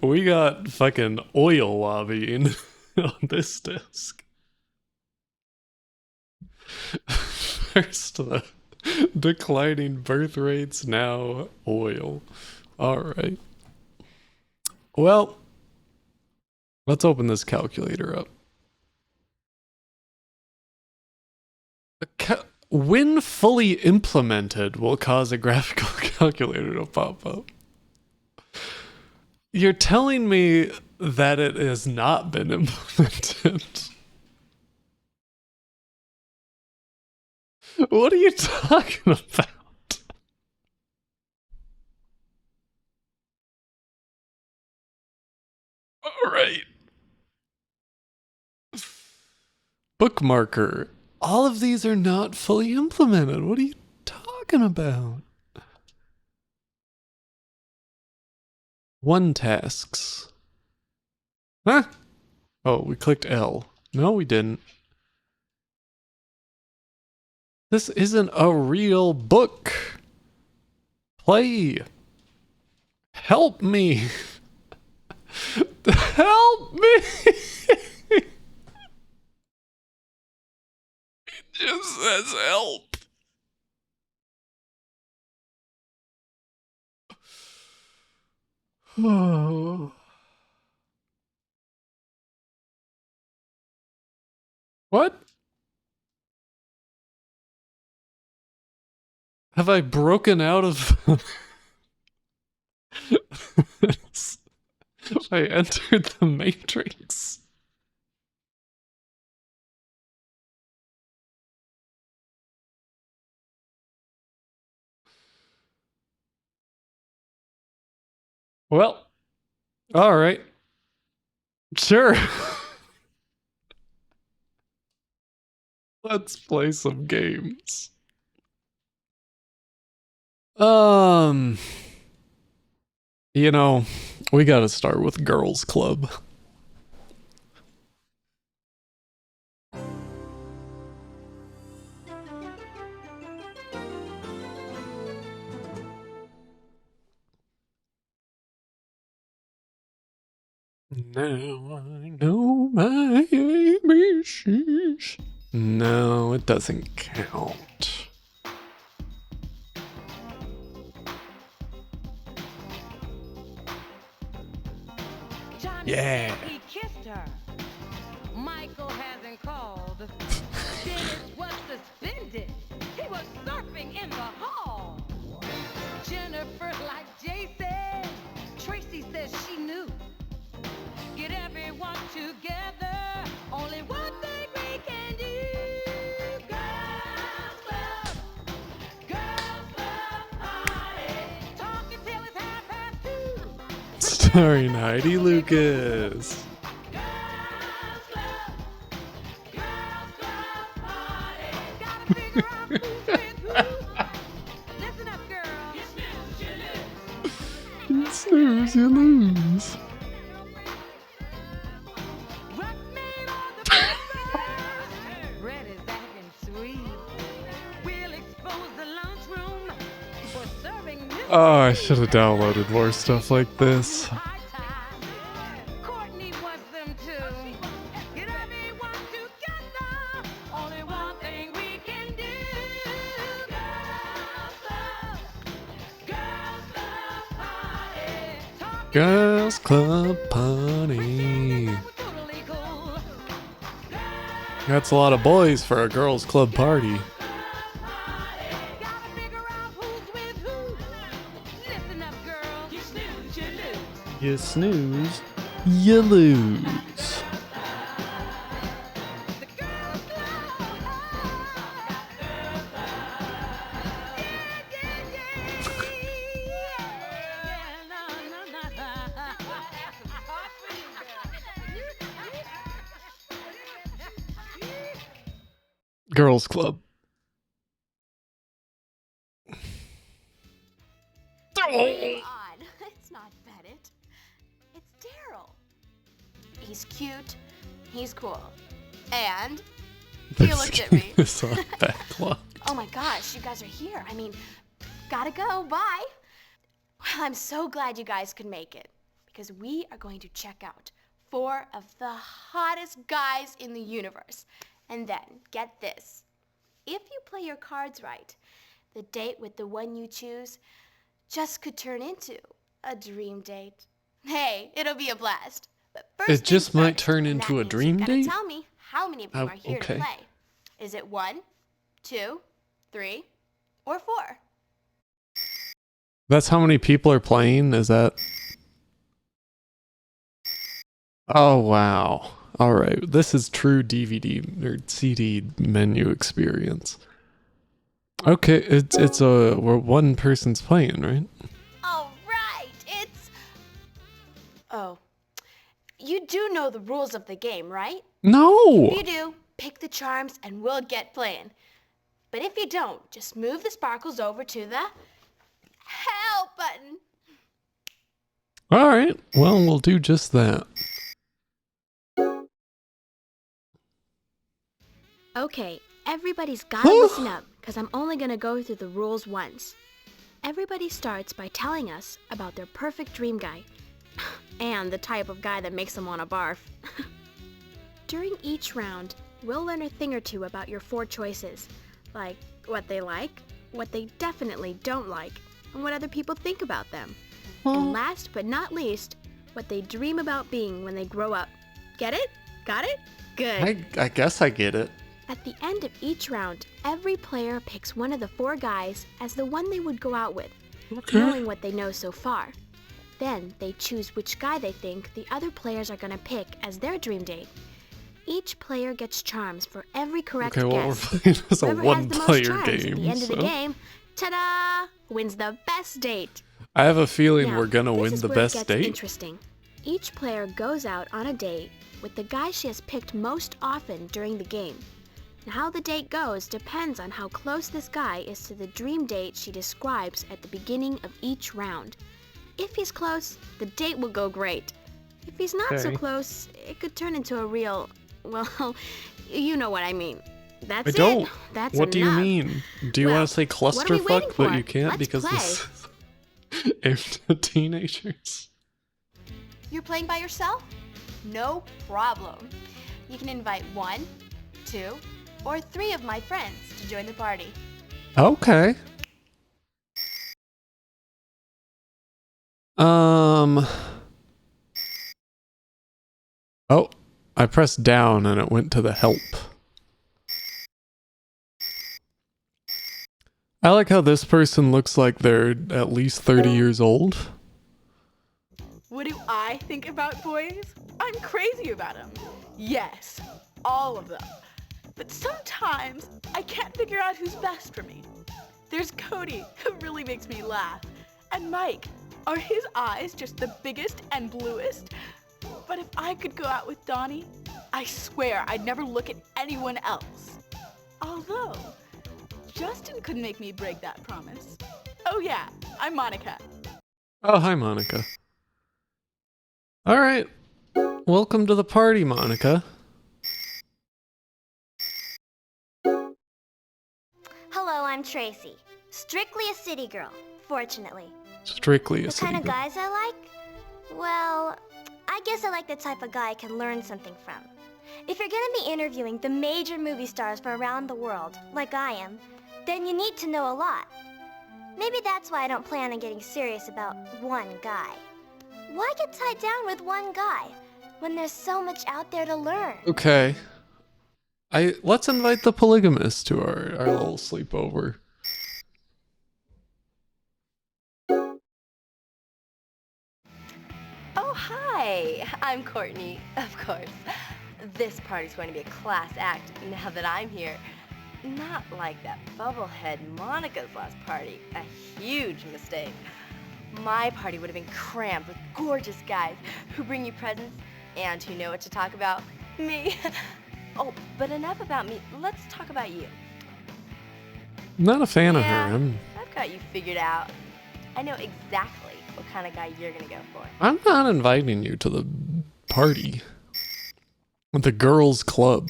We got fucking oil lobbying on this disc. First, the declining birth rates, now oil. Alright. Well, let's open this calculator up. When fully implemented, will cause a graphical calculator to pop up. You're telling me that it has not been implemented. What are you talking about? All right. Bookmarker. All of these are not fully implemented. What are you talking about? One tasks. Huh? Oh, we clicked L. No, we didn't. This isn't a real book. Play. Help me. Help me. It just says help. Oh. What? Have I broken out of... I entered the Matrix. Well, all right. Sure. Let's play some games. You know, we gotta start with Girls Club. Now I know my ABCs. No, it doesn't count. Yeah.
He kissed her. Michael hasn't called. Dennis was suspended. He was surfing in the hall. Jennifer, like Jay said, Tracy says she knew. Get everyone together. Only one thing we can do. Girls Club. Girls Club party. Talk until it's 2:30.
Starring Heidi Lucas.
Girls Club. Girls Club party. Gotta figure out who's with who. Listen up, girls. You snooze, you lose.
You snooze, you lose.
Bread is acting sweet. We'll expose the lunchroom
Oh, I should have downloaded more stuff like this.
Courtney wants them too. Get everyone together. Only one thing we can do. Girls Club Party.
Girls Club Party. That's a lot of boys for a girls club party.
Gotta figure out who's with who. Listen up, girls. You snooze, you lose.
You snooze, you lose.
The Girls
Girls club.
Odd. It's not Bennett. It's Daryl. He's cute. He's cool. And he looked at me.
It's on backlog.
Oh my gosh, you guys are here. I mean, gotta go. Bye. Well, I'm so glad you guys could make it because we are going to check out 4 of the hottest guys in the universe. And then, get this. If you play your cards right, the date with the one you choose just could turn into a dream date. Hey, it'll be a blast. But first
It just
things
might
first,
turn
and
into
that
a
means
dream
you gotta
date?
Tell me how many of you are here
okay.
to play. Is it 1, 2, 3, or 4?
That's how many people are playing? Is that? Oh, wow. All right. This is true DVD or CD menu experience. Okay, it's where one person's playing, right?
All right, it's... Oh. You do know the rules of the game, right?
No!
If you do, pick the charms and we'll get playing. But if you don't, just move the sparkles over to the help button.
All right. Well, we'll do just that.
Okay, everybody's gotta listen up, because I'm only gonna go through the rules once. Everybody starts by telling us about their perfect dream guy, and the type of guy that makes them want to barf. During each round, we'll learn a thing or two about your 4 choices, like what they like, what they definitely don't like, and what other people think about them. And last but not least, what they dream about being when they grow up. Get it? Got it? Good.
I guess I get it.
At the end of each round, every player picks one of the 4 guys as the one they would go out with, knowing what they know so far. Then they choose which guy they think the other players are going to pick as their dream date. Each player gets charms for every correct
Okay, well,
guess.
we're playing as a
Whoever has the most
one-player
charms
game.
at the end of the
So
game, ta-da, wins the best date.
I have a feeling
Now,
we're gonna
this
win
is
the
where it
best
gets
date.
Interesting. Each player goes out on a date with the guy she has picked most often during the game. And how the date goes depends on how close this guy is to the dream date she describes at the beginning of each round. If he's close, the date will go great. If he's not so
Okay.
close, it could turn into a real, well, you know what I mean. That's
I
it.
don't.
That's
What do you
enough.
mean? Do you
Well,
want to say
what are we waiting
clusterfuck, but
for?
you can't
Let's
because
play.
this is aimed at teenagers?
You're playing by yourself? No problem. You can invite 1, 2, or 3 of my friends to join the party.
Okay. Oh, I pressed down and it went to the help. I like how this person looks like they're at least 30 years old.
What do I think about boys? I'm crazy about them. Yes, all of them. But sometimes I can't figure out who's best for me. There's Cody, who really makes me laugh. And Mike, are his eyes just the biggest and bluest? But if I could go out with Donnie, I swear I'd never look at anyone else. Although, Justin could make me break that promise. Oh yeah, I'm Monica.
Oh, hi, Monica. All right. Welcome to the party, Monica.
Hello, I'm Tracy. Strictly a city girl. unfortunately.
Strictly a
The
city
kind of
girl.
guys I like? Well, I guess I like the type of guy I can learn something from. If you're gonna be interviewing the major movie stars from around the world, like I am, then you need to know a lot. Maybe that's why I don't plan on getting serious about one guy. Why get tied down with one guy when there's so much out there to learn?
Okay. Let's invite the polygamist to our little sleepover.
Oh, hi. I'm Courtney, of course. This party's going to be a class act now that I'm here. Not like that bubblehead Monica's last party. A huge mistake. My party would have been crammed with gorgeous guys who bring you presents and who know what to talk about. Me. Oh, but enough about me. Let's talk about you.
Not a fan of her.
I've got you figured out. I know exactly what kind of guy you're gonna go for.
I'm not inviting you to the party. The girls' club.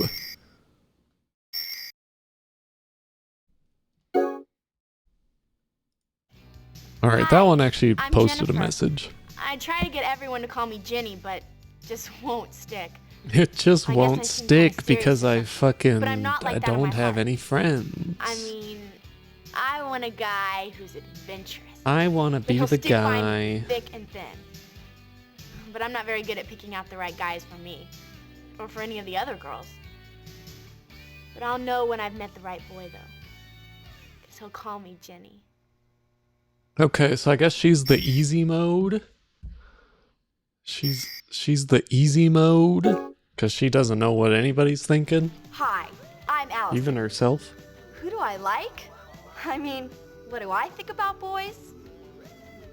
All right, that one actually
I'm
posted
Jennifer.
a message.
I try to get everyone to call me Jenny, but just won't stick.
It just
I guess I
won't
seem
stick
kinda
because I fucking
But I'm not like
I
that in
don't
my
have
heart.
any friends.
I mean, I want a guy who's adventurous.
I want to
That
be
he'll
the
stick by me
guy.
thick and thin. But I'm not very good at picking out the right guys for me, or for any of the other girls. But I'll know when I've met the right boy, though, because he'll call me Jenny.
Okay, so I guess she's the easy mode. She's the easy mode because she doesn't know what anybody's thinking,
Hi, I'm Alice.
even herself.
Who do I like? I mean, what do I think about boys?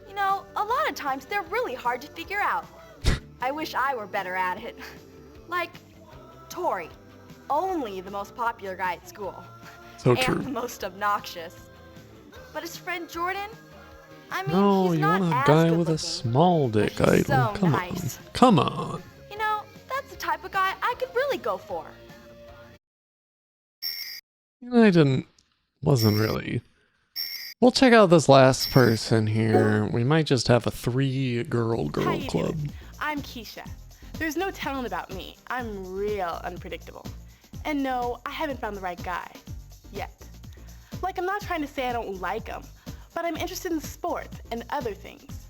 You know, a lot of times they're really hard to figure out. I wish I were better at it. Like, Tori, only the most popular guy at school.
So
and
true.
the most obnoxious. But his friend Jordan, I mean,
No,
he's
you
not
want a
as
guy
good
with a
looking,
small dick
but he's
idol.
so
Come
nice.
on. Come on.
You know, that's the type of guy I could really go for.
Wasn't really. We'll check out this last person here. We might just have a 3-girl
How you
club.
doing? I'm Keisha. There's no telling about me. I'm real unpredictable. And no, I haven't found the right guy. Yet. Like, I'm not trying to say I don't like him, but I'm interested in sport and other things.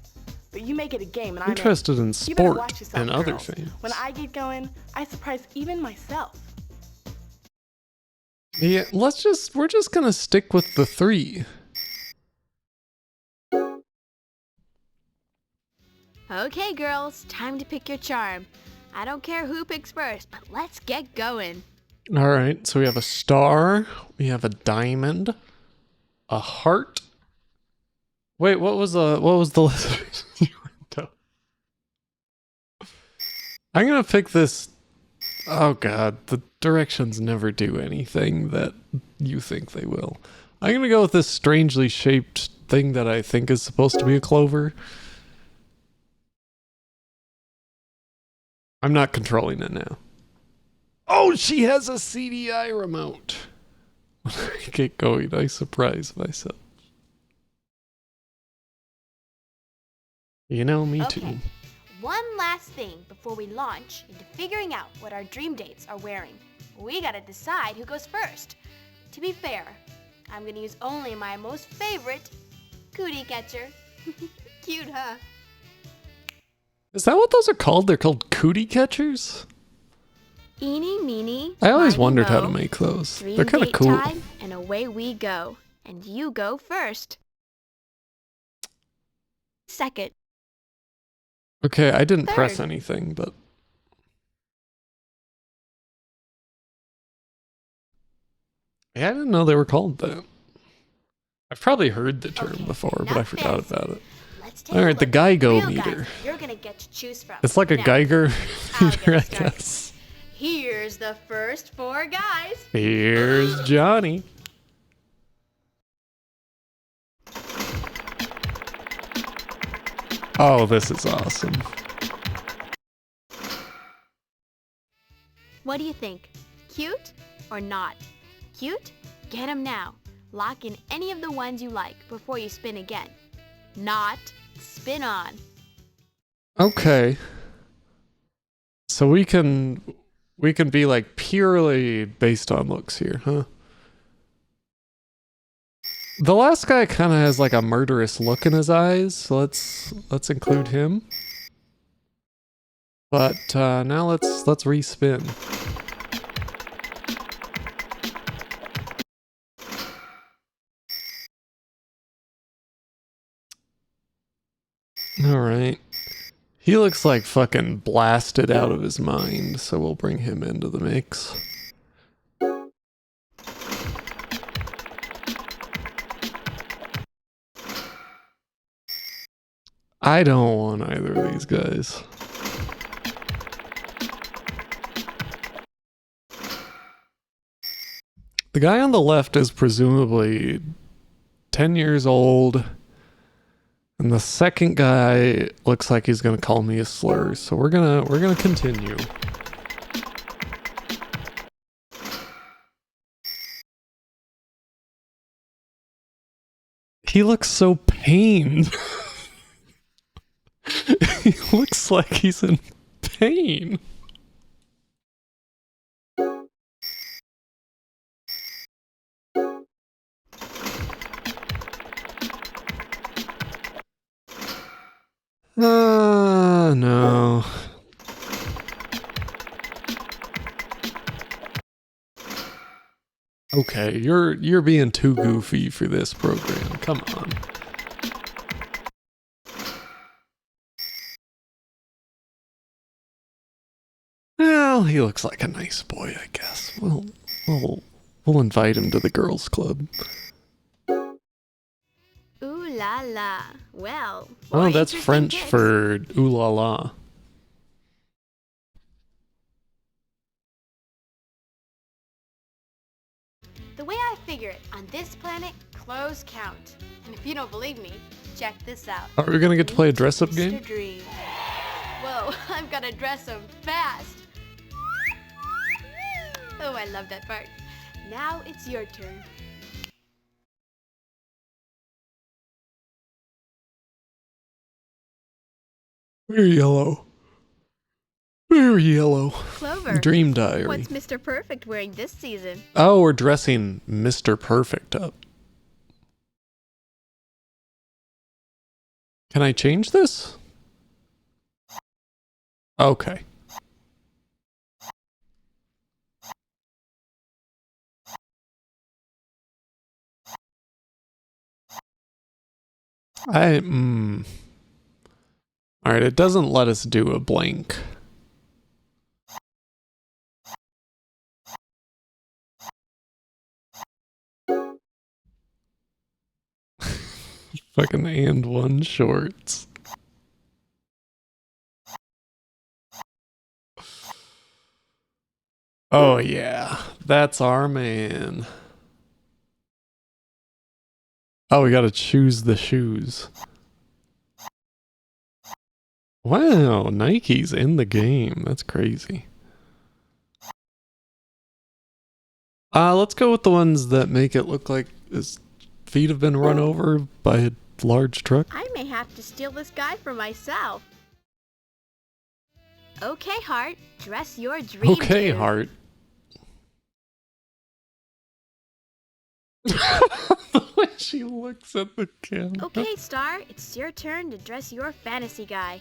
But you make it a game and I'm
Interested in
You better
sport
watch yourself,
and other
girls.
things.
When I get going, I surprise even myself.
Yeah, we're just gonna stick with the 3.
Okay, girls, time to pick your charm. I don't care who picks first, but let's get going.
All right, so we have a star, we have a diamond, a heart. Wait, what was the list? I'm gonna pick this. Oh god, the directions never do anything that you think they will. I'm gonna go with this strangely shaped thing that I think is supposed to be a clover. I'm not controlling it now. Oh, she has a CDI remote. When I get going, I surprise myself. You know, me
Okay.
too.
One last thing before we launch into figuring out what our dream dates are wearing. We gotta decide who goes first. To be fair, I'm gonna use only my most favorite cootie catcher. Cute, huh?
Is that what those are called? They're called cootie catchers?
Eeny, meeny,
I always
miny,
wondered how to
moe.
make those.
Dream
They're kind of
date
cool.
time, and away we go. And you go first. Second.
Okay, I didn't press
Third.
anything, but... Yeah, I didn't know they were called that. I've probably heard the term before, but I forgot about it. Alright, the Geigo
Real
meter.
guys you're gonna get to choose from.
It's like a
Now,
Geiger
I'll
meter, I
get started.
guess.
Here's the first 4 guys.
Here's Johnny. Oh, this is awesome.
What do you think? Cute or not? Cute? Get 'em now. Lock in any of the ones you like before you spin again. not spin on.
Okay. So we can be like purely based on looks here, huh? The last guy kind of has like a murderous look in his eyes, so let's include him. But now let's respin. All right. He looks like fucking blasted out of his mind, so we'll bring him into the mix. I don't want either of these guys. The guy on the left is presumably 10 years old. And the second guy looks like he's gonna call me a slur, so we're gonna continue. He looks so pained. He looks like he's in pain. No. Okay, you're being too goofy for this program. Come on. Well, he looks like a nice boy, I guess. We'll invite him to the girls' club.
Ooh la la. Well,
Oh, that's French for ooh la la.
The way I figure it, on this planet, clothes count. And if you don't believe me, check this out.
Are we gonna get to play a dress-up game?
Dream. Whoa, I've got to dress them fast. Oh, I love that part. Now it's your turn.
Very yellow. Very yellow.
Clover.
Dream Diary.
What's Mr. Perfect wearing this season?
Oh, we're dressing Mr. Perfect up. Can I change this? Okay. Alright, it doesn't let us do a blank. Fucking and one shorts. Oh yeah, that's our man. Oh, we gotta choose the shoes. Wow, Nike's in the game. That's crazy. Let's go with the ones that make it look like his feet have been run over by a large truck.
I may have to steal this guy for myself. Okay, Heart, dress your dream.
Okay,
dude.
Heart. The way she looks at the camera.
Okay, Star, it's your turn to dress your fantasy guy.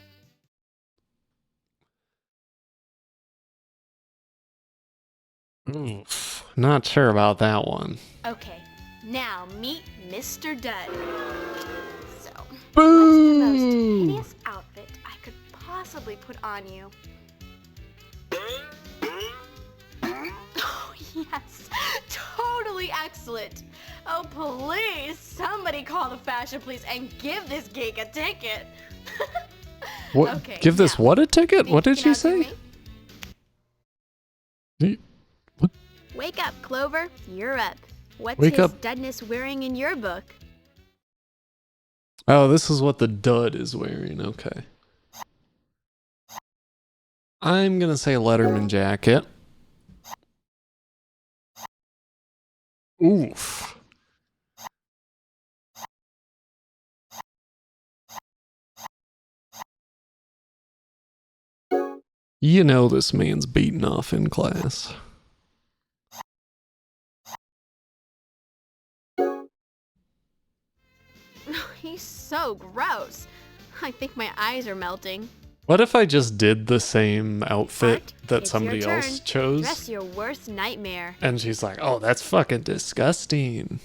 Oof, not sure about that one.
Okay, now meet Mr. Dud. So,
Boo!
what's the most hideous outfit I could possibly put on you? Oh, yes, totally excellent. Oh, please, somebody call the fashion police and give this geek a ticket.
What?
Okay,
Give this
now,
what a ticket?
think
What did
can
you
outdo
say?
me? Wake up, Clover. You're up. What's
Wake
his
up.
Dudness wearing in your book?
Oh, this is what the dud is wearing. Okay. I'm gonna say Letterman jacket. Oof. You know this man's beaten off in class.
He's so gross. I think my eyes are melting.
What if I just did the same outfit that
It's
somebody
your
else
turn.
chose?
Dress your worst nightmare.
And she's like, oh, that's fucking disgusting.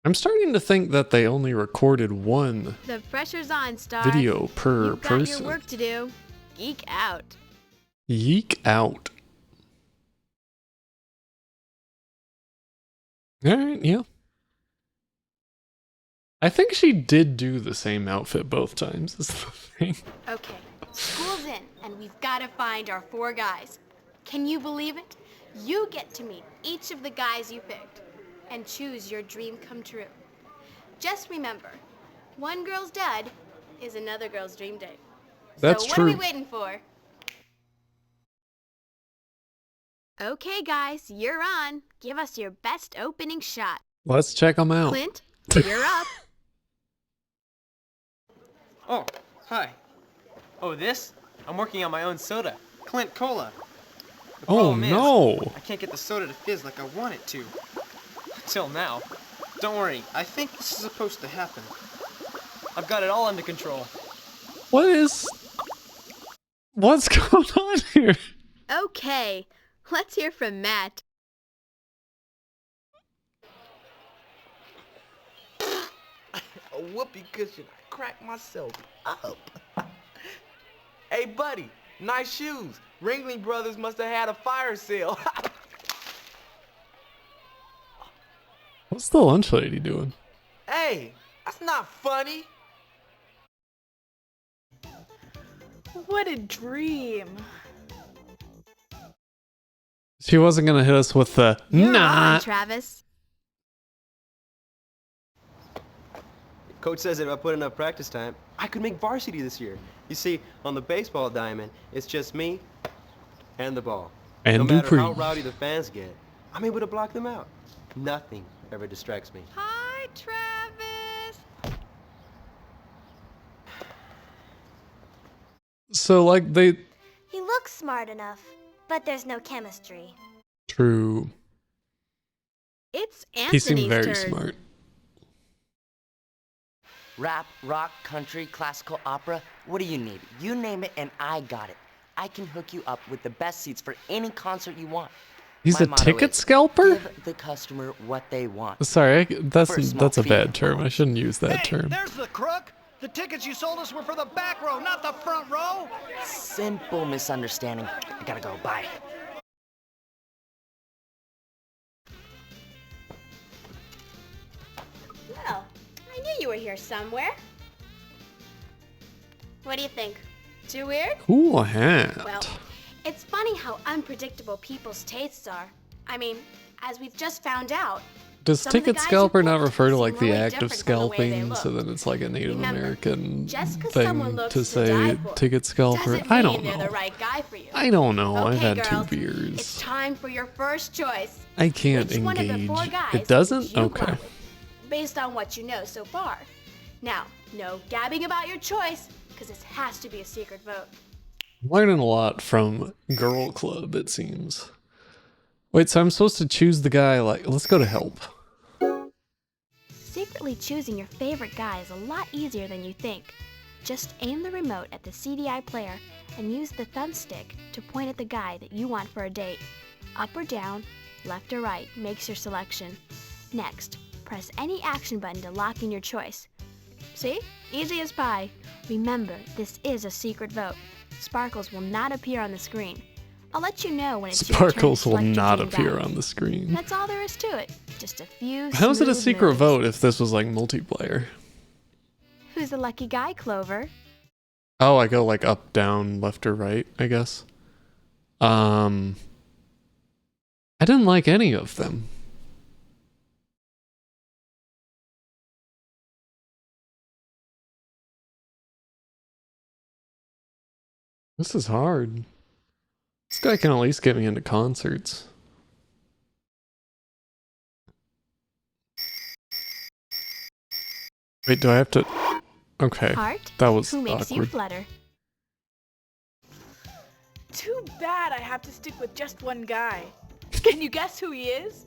I'm starting to think that they only recorded one
The pressure's on, Star.
video per
You've got
person.
your work to do. Geek out.
Yeek out. Alright, yeah. I think she did do the same outfit both times, is the thing.
Okay, school's in, and we've got to find our 4 guys. Can you believe it? You get to meet each of the guys you picked and choose your dream come true. Just remember, one girl's dud is another girl's dream date.
That's
so what
true.
are we waiting for? Okay, guys, you're on. Give us your best opening shot.
Let's check them out.
Clint, you're up.
Oh, hi. Oh, this? I'm working on my own soda. Clint Cola. The
Oh,
problem is,
no.
I can't get the soda to fizz like I want it to. Until now. Don't worry, I think this is supposed to happen. I've got it all under control.
What's going on here?
Okay, let's hear from Matt.
A whoopee cushion. I cracked myself up. Hey, buddy, nice shoes. Ringling Brothers must have had a fire sale.
What's the lunch lady doing?
Hey, that's not funny.
What a dream.
She wasn't gonna hit us with the
You're
nah.
on, Travis.
Coach says that if I put enough practice time, I could make varsity this year. You see, on the baseball diamond, it's just me and the ball.
And
no matter how
Dupree.
rowdy the fans get, I'm able to block them out. Nothing ever distracts me.
Hi, Travis.
So, like, they...
He looks smart enough, but there's no chemistry.
True.
It's
He
Anthony's
seemed very
turn.
smart.
Rap, rock, country, classical, opera, what do you need? You name it and I got it. I can hook you up with the best seats for any concert you want.
He's
My
a
motto
ticket
is,
scalper?
Give the customer what they want.
Sorry,
For a
that's
small
a
fee,
bad
of
term. I shouldn't use that
Hey,
term.
there's the crook. The tickets you sold us were for the back row, not the front row.
Simple misunderstanding. I gotta go, bye.
Well, I knew you were here somewhere. What do you think? Too weird?
Cool hat.
Well, it's funny how unpredictable people's tastes are. I mean, as we've just found out,
Does
some of the
ticket
guys you
scalper
picked
not refer to
seem
like the
really
act of
different from the way they
scalping,
look.
so then it's like a Native
Remember,
American
just 'cause someone
thing
looks
to
the
say
die for
ticket scalper?
doesn't
I
mean
don't
they're
know.
the right guy for you.
I don't know. I've
Okay,
had
girls,
2 beers.
It's time for your first choice.
I can't
Which one of the
engage.
4 guys
It doesn't?
would you
Okay.
go with, based on what you know so far. Now, no gabbing about your choice, because this has to be a secret vote.
Learning a lot from Girl Club, it seems. Wait, so I'm supposed to choose the guy, like, let's go to help.
Secretly choosing your favorite guy is a lot easier than you think. Just aim the remote at the CDI player and use the thumbstick to point at the guy that you want for a date. Up or down, left or right makes your selection. Next, press any action button to lock in your choice. See? Easy as pie. Remember, this is a secret vote. Sparkles will not appear on the screen. I'll let you know when it's your turn to
Sparkles will
select your
not
dream
appear
guy.
on the screen.
That's all there is to it. Just a few
How is it a
smooth
secret
moves.
vote if this was like multiplayer?
Who's the lucky guy, Clover?
Oh, I go like up, down, left or right, I guess. I didn't like any of them. This is hard. This guy can at least get me into concerts. Wait, do I have to... Okay,
Heart,
that was
who makes you
awkward.
flutter?
Too bad I have to stick with just one guy. Can you guess who he is?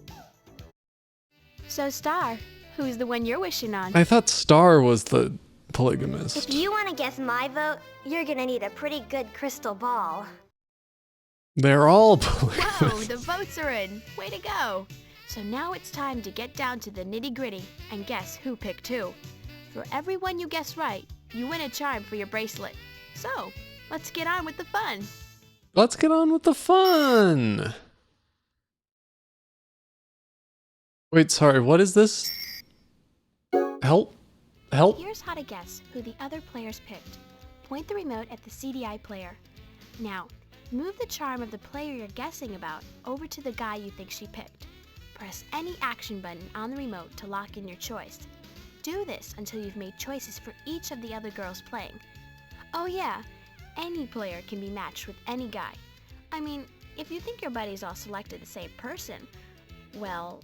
So, Star, who's the one you're wishing on?
I thought Star was the polygamist.
If you want to guess my vote, you're gonna need a pretty good crystal ball.
They're all
Whoa,
polygamists.
the votes are in. Way to go. So now it's time to get down to the nitty-gritty and guess who picked who. For every one you guess right, you win a charm for your bracelet. So, let's get on with the fun.
Let's get on with the fun. Wait, sorry, what is this? Help? Help?
Here's how to guess who the other players picked. Point the remote at the CDI player. Now, move the charm of the player you're guessing about over to the guy you think she picked. Press any action button on the remote to lock in your choice. Do this until you've made choices for each of the other girls playing. Oh yeah, any player can be matched with any guy. I mean, if you think your buddies all selected the same person, well,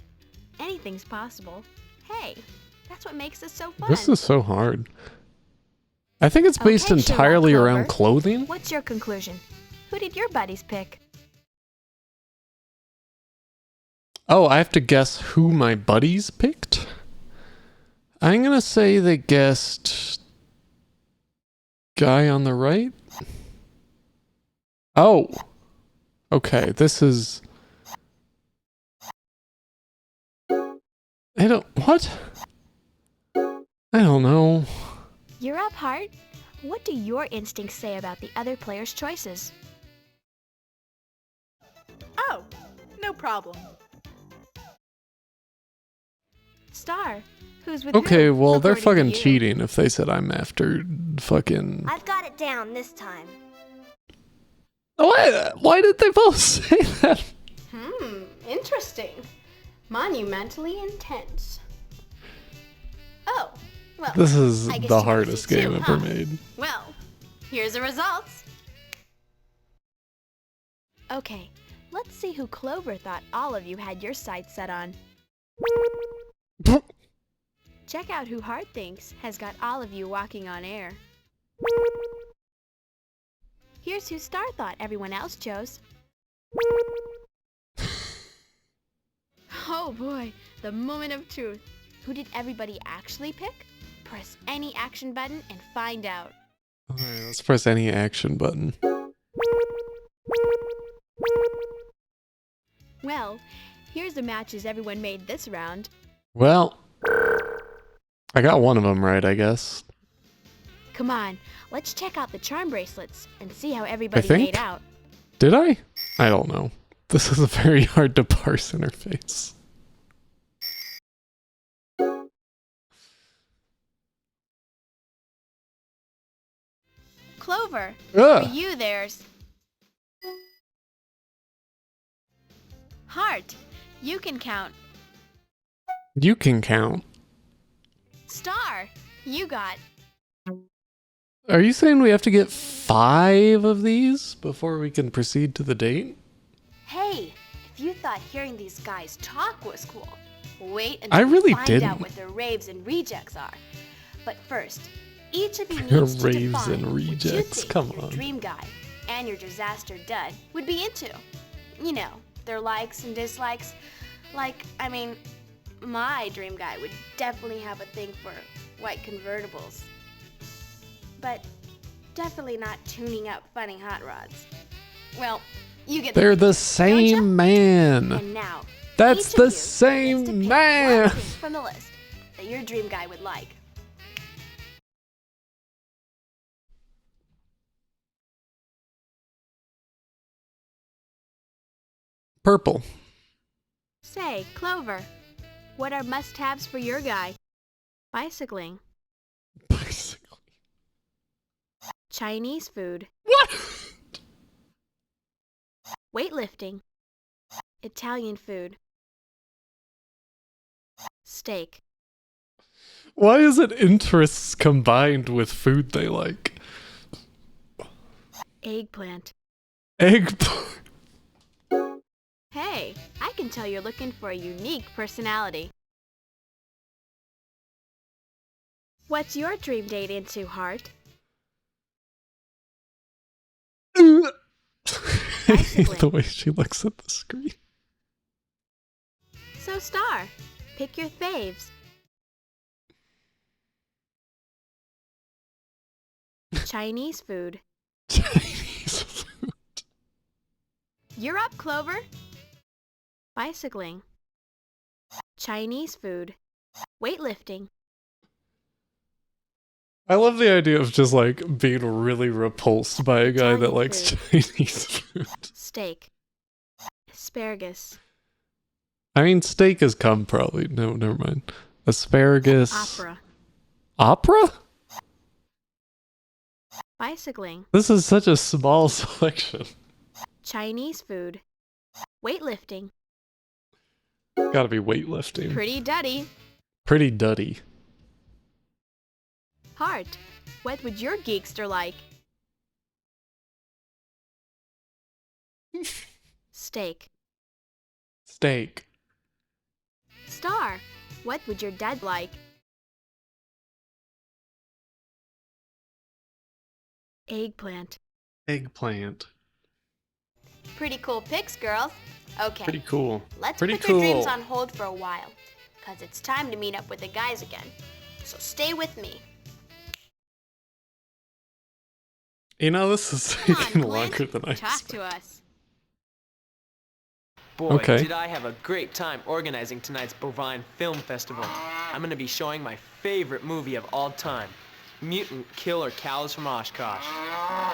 anything's possible. Hey, that's what makes this so fun.
This is so hard. I think it's based
Okay, Sherlock
entirely around
Clover.
clothing.
What's your conclusion? Who did your buddies pick?
Oh, I have to guess who my buddies picked? I'm gonna say they guessed guy on the right. Oh. Okay, this is... What? I don't know.
You're up, Hart. What do your instincts say about the other players' choices?
Oh, no problem.
Star, who's with
Okay,
who,
well, they're
according to
fucking
you?
cheating if they said I'm after fucking...
I've got it down this time.
Why did they both say that?
Interesting. Monumentally intense. Oh, well.
This is
I guess
the
you
hardest
did too,
game
huh?
ever made.
Well, here's the results. Okay, let's see who Clover thought all of you had your sights set on. Check out who Hart thinks has got all of you walking on air. Here's who Star thought everyone else chose. Oh boy, the moment of truth. Who did everybody actually pick? Press any action button and find out.
Alright, let's press any action button.
Well, here's the matches everyone made this round.
Well, I got one of them right, I guess.
Come on, let's check out the charm bracelets and see how everybody
think?
made out.
Did I? I don't know. This is a very hard to parse interface.
Clover,
Ugh.
for you there's... Hart, you can count.
You can count.
Star, you got.
Are you saying we have to get 5 of these before we can proceed to the date?
Hey, if you thought hearing these guys talk was cool, wait until
I really
you find
didn't.
out what their raves and rejects are. But first, each of you
Their
needs to
raves
define
and
what you
rejects,
think
come
your
on.
dream guy and your disaster dud would be into. You know, their likes and dislikes. Like, I mean, my dream guy would definitely have a thing for white convertibles. But definitely not tuning up funny hot rods. Well, you get
They're
the
the same man.
And now,
That's
each of
the
you gets to
same
pick
man.
one thing from the list that your dream guy would like.
Purple.
Say, Clover, what are must-haves for your guy? Bicycling. Chinese food.
What?
Weightlifting. Italian food. Steak.
Why is it interests combined with food they like?
Eggplant.
Eggplant.
Hey, I can tell you're looking for a unique personality. What's your dream date into, Hart?
the way she looks at the screen.
So Star, pick your faves. Chinese food.
Chinese food.
You're up, Clover. Bicycling. Chinese food. Weightlifting.
I love the idea of just like being really repulsed by a guy that
Italian
likes
food.
Chinese food.
Steak. Asparagus.
I mean, steak has come probably. No, never mind. Asparagus.
Opera.
Opera?
Bicycling.
This is such a small selection.
Chinese food. Weightlifting.
Gotta be weightlifting.
Pretty duddy.
Pretty duddy.
Heart. What would your geekster like? Steak.
Steak.
Star. What would your dad like? Eggplant.
Eggplant.
Pretty cool pics, girls. Okay.
Pretty cool.
Let's
Pretty
put your dreams
cool.
on hold for a while, because it's time to meet up with the guys again. So stay with me.
You know, this is
Come on,
taking
Clint.
longer than I
Talk
expected.
to us.
Boy,
Okay.
did I have a great time organizing tonight's Bovine Film Festival. I'm gonna be showing my favorite movie of all time, Mutant Killer Cows from Oshkosh.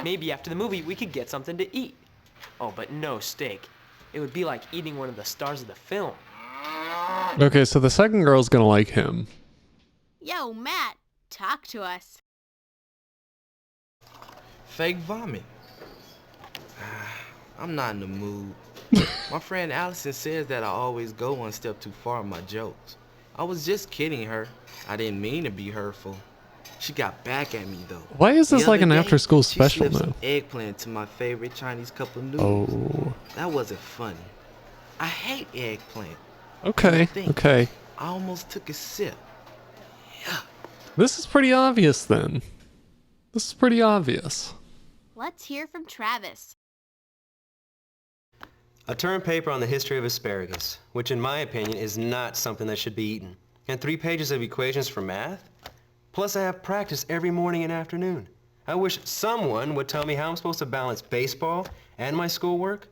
Maybe after the movie we could get something to eat. Oh, but no steak. It would be like eating one of the stars of the film.
Okay, so the second girl's gonna like him.
Yo, Matt, talk to us.
Fake vomit. I'm not in the mood. My friend Allison says that I always go one step too far in my jokes. I was just kidding her. I didn't mean to be hurtful. She got back at me though.
Why is this
The
like
other
an
day,
after-school
she
special
slipped
now?
some eggplant to my favorite Chinese cup of noodles.
Oh.
That wasn't funny. I hate eggplant.
Okay,
Think.
okay.
I almost took a sip.
This is pretty obvious then. This is pretty obvious.
Let's hear from Travis.
A term paper on the history of asparagus, which in my opinion is not something that should be eaten. And 3 pages of equations for math? Plus I have practice every morning and afternoon. I wish someone would tell me how I'm supposed to balance baseball and my schoolwork.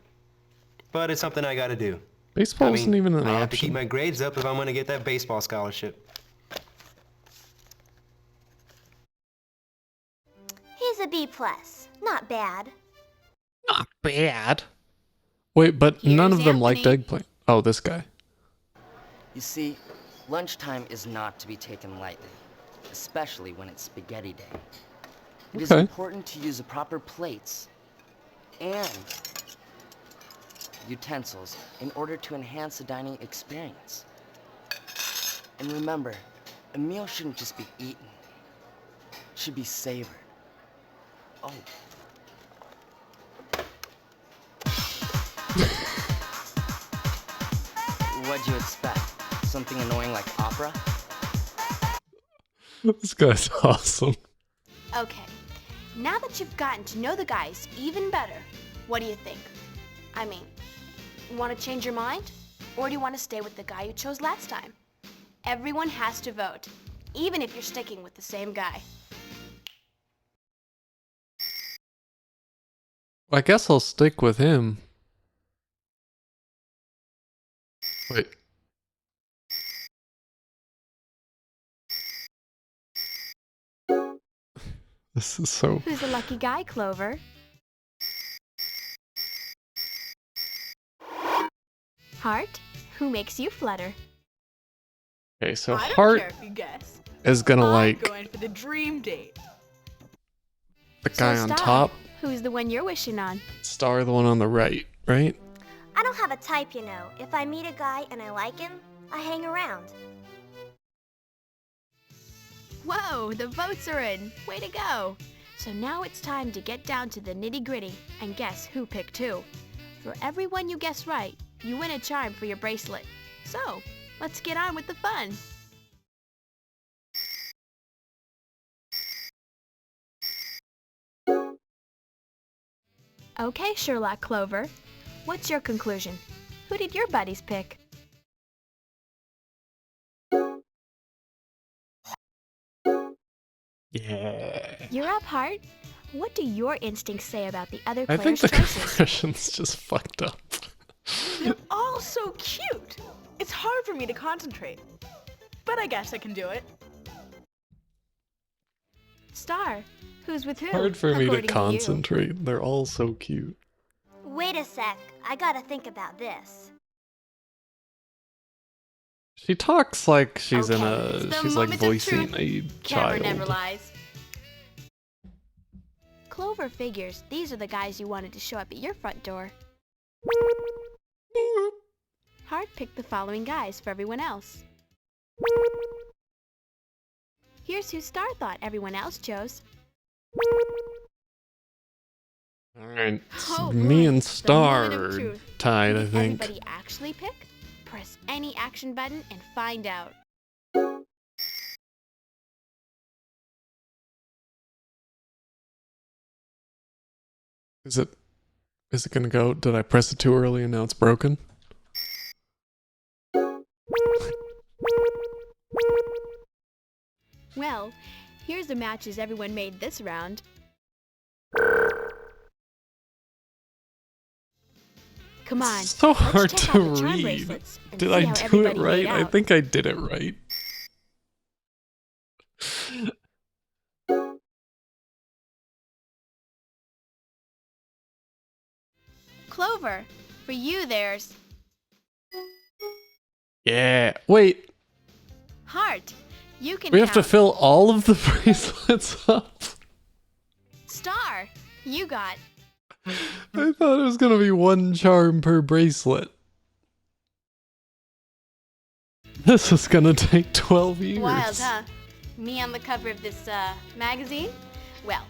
But it's something I gotta do.
Baseball isn't even an
I have to
option.
keep my grades up if I'm gonna get that baseball scholarship.
He's a B+. Not bad.
Not bad. Wait, but none of them liked eggplant. Oh, this guy.
You see, lunchtime is not to be taken lightly, especially when it's spaghetti day. It is
Okay.
important to use the proper plates and utensils in order to enhance the dining experience. And remember, a meal shouldn't just be eaten. It should be savored. Oh. What'd you expect? Something annoying like opera?
This guy's awesome.
Okay, now that you've gotten to know the guys even better, what do you think? I mean, want to change your mind? Or do you want to stay with the guy you chose last time? Everyone has to vote, even if you're sticking with the same guy.
I guess I'll stick with him. Wait. This is so...
Who's the lucky guy, Clover? Heart, who makes you flutter?
Okay, so
I don't
Heart
care if you guess.
is gonna
I'm
like
going for the dream date.
the guy on
Star,
top.
Who's the one you're wishing on?
Star, the one on the right, right?
I don't have a type, you know. If I meet a guy and I like him, I hang around.
Whoa, the votes are in. Way to go. So now it's time to get down to the nitty-gritty and guess who picked who. For every one you guess right, you win a charm for your bracelet. So, let's get on with the fun. Okay, Sherlock Clover. What's your conclusion? Who did your buddies pick?
Yeah.
You're up, Hart. What do your instincts say about the other
I think
players'
the
choices?
compression's just fucked up.
They're all so cute. It's hard for me to concentrate. But I guess I can do it.
Star, who's with who?
Hard for me to
according you?
concentrate. They're all so cute.
Wait a sec, I gotta think about this.
She talks like she's in
Okay,
a.
the
She's like
moment of
voicing
truth.
a
Camera
child.
never lies. Clover figures these are the guys you wanted to show up at your front door. Hart picked the following guys for everyone else. Here's who Star thought everyone else chose.
Alright,
Oh,
me
boy,
and
the
Star
moment of
are
truth.
tied,
Who
I
did
think.
everybody actually pick? Press any action button and find out.
Is it gonna go? Did I press it too early and now it's broken?
Well, here's the matches everyone made this round. Come on,
So
let's
hard
check
to
out the charm
read.
bracelets and
Did
see
I
how
do it
everybody
right?
made
I
out.
think I did it right.
Clover, for you there's
Yeah. Wait,
Hart. You can
we have to
count.
fill all of the bracelets up.
Star, you got.
I thought it was gonna be one charm per bracelet. This is gonna take 12 years.
Wild, huh? Me on the cover of this magazine? Well,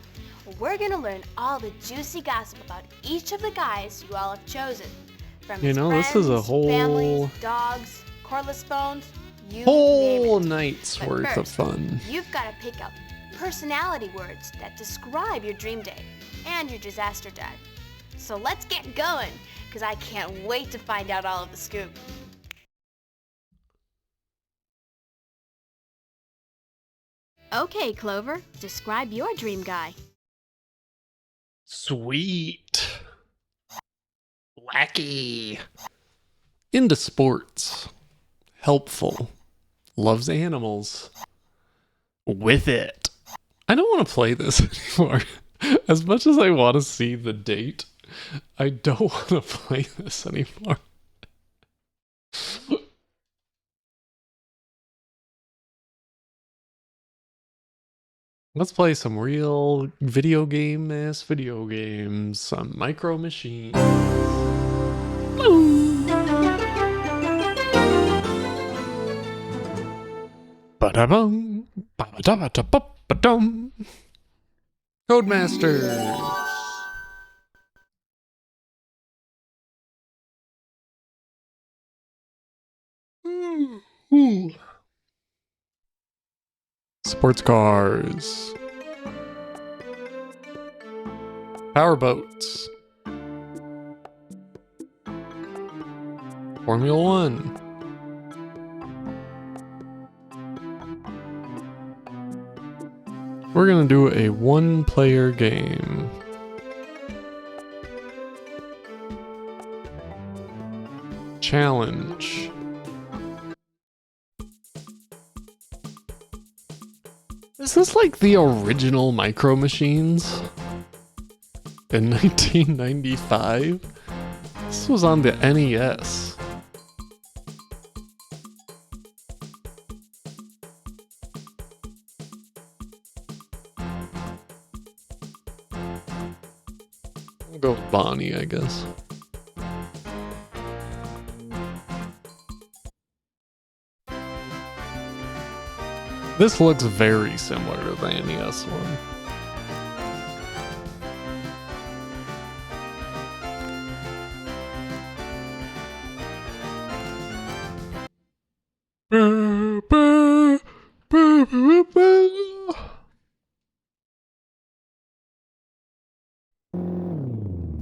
we're gonna learn all the juicy gossip about each of the guys you all have chosen. From
You
his
know,
friends,
this is a
families,
whole
dogs, cordless phones, you name
whole
it.
night's
But
worth of
first,
fun.
You've got to pick out personality words that describe your dream day and your disaster dad. So let's get going, because I can't wait to find out all of the scoop. Okay, Clover, describe your dream guy.
Sweet. Wacky. Into sports. Helpful. Loves animals. With it. I don't want to play this anymore. As much as I want to see the date, I don't want to play this anymore. Let's play some real video games, some micro machines. Ba-da-bum, ba-da-ba-da-ba-ba-dum. Codemasters. Ooh. Sports cars. Powerboats. Formula One. We're gonna do a one-player game. Challenge. Is this like the original Micro Machines? In 1995? This was on the NES. I'll go with Bonnie, I guess. This looks very similar to the NES one.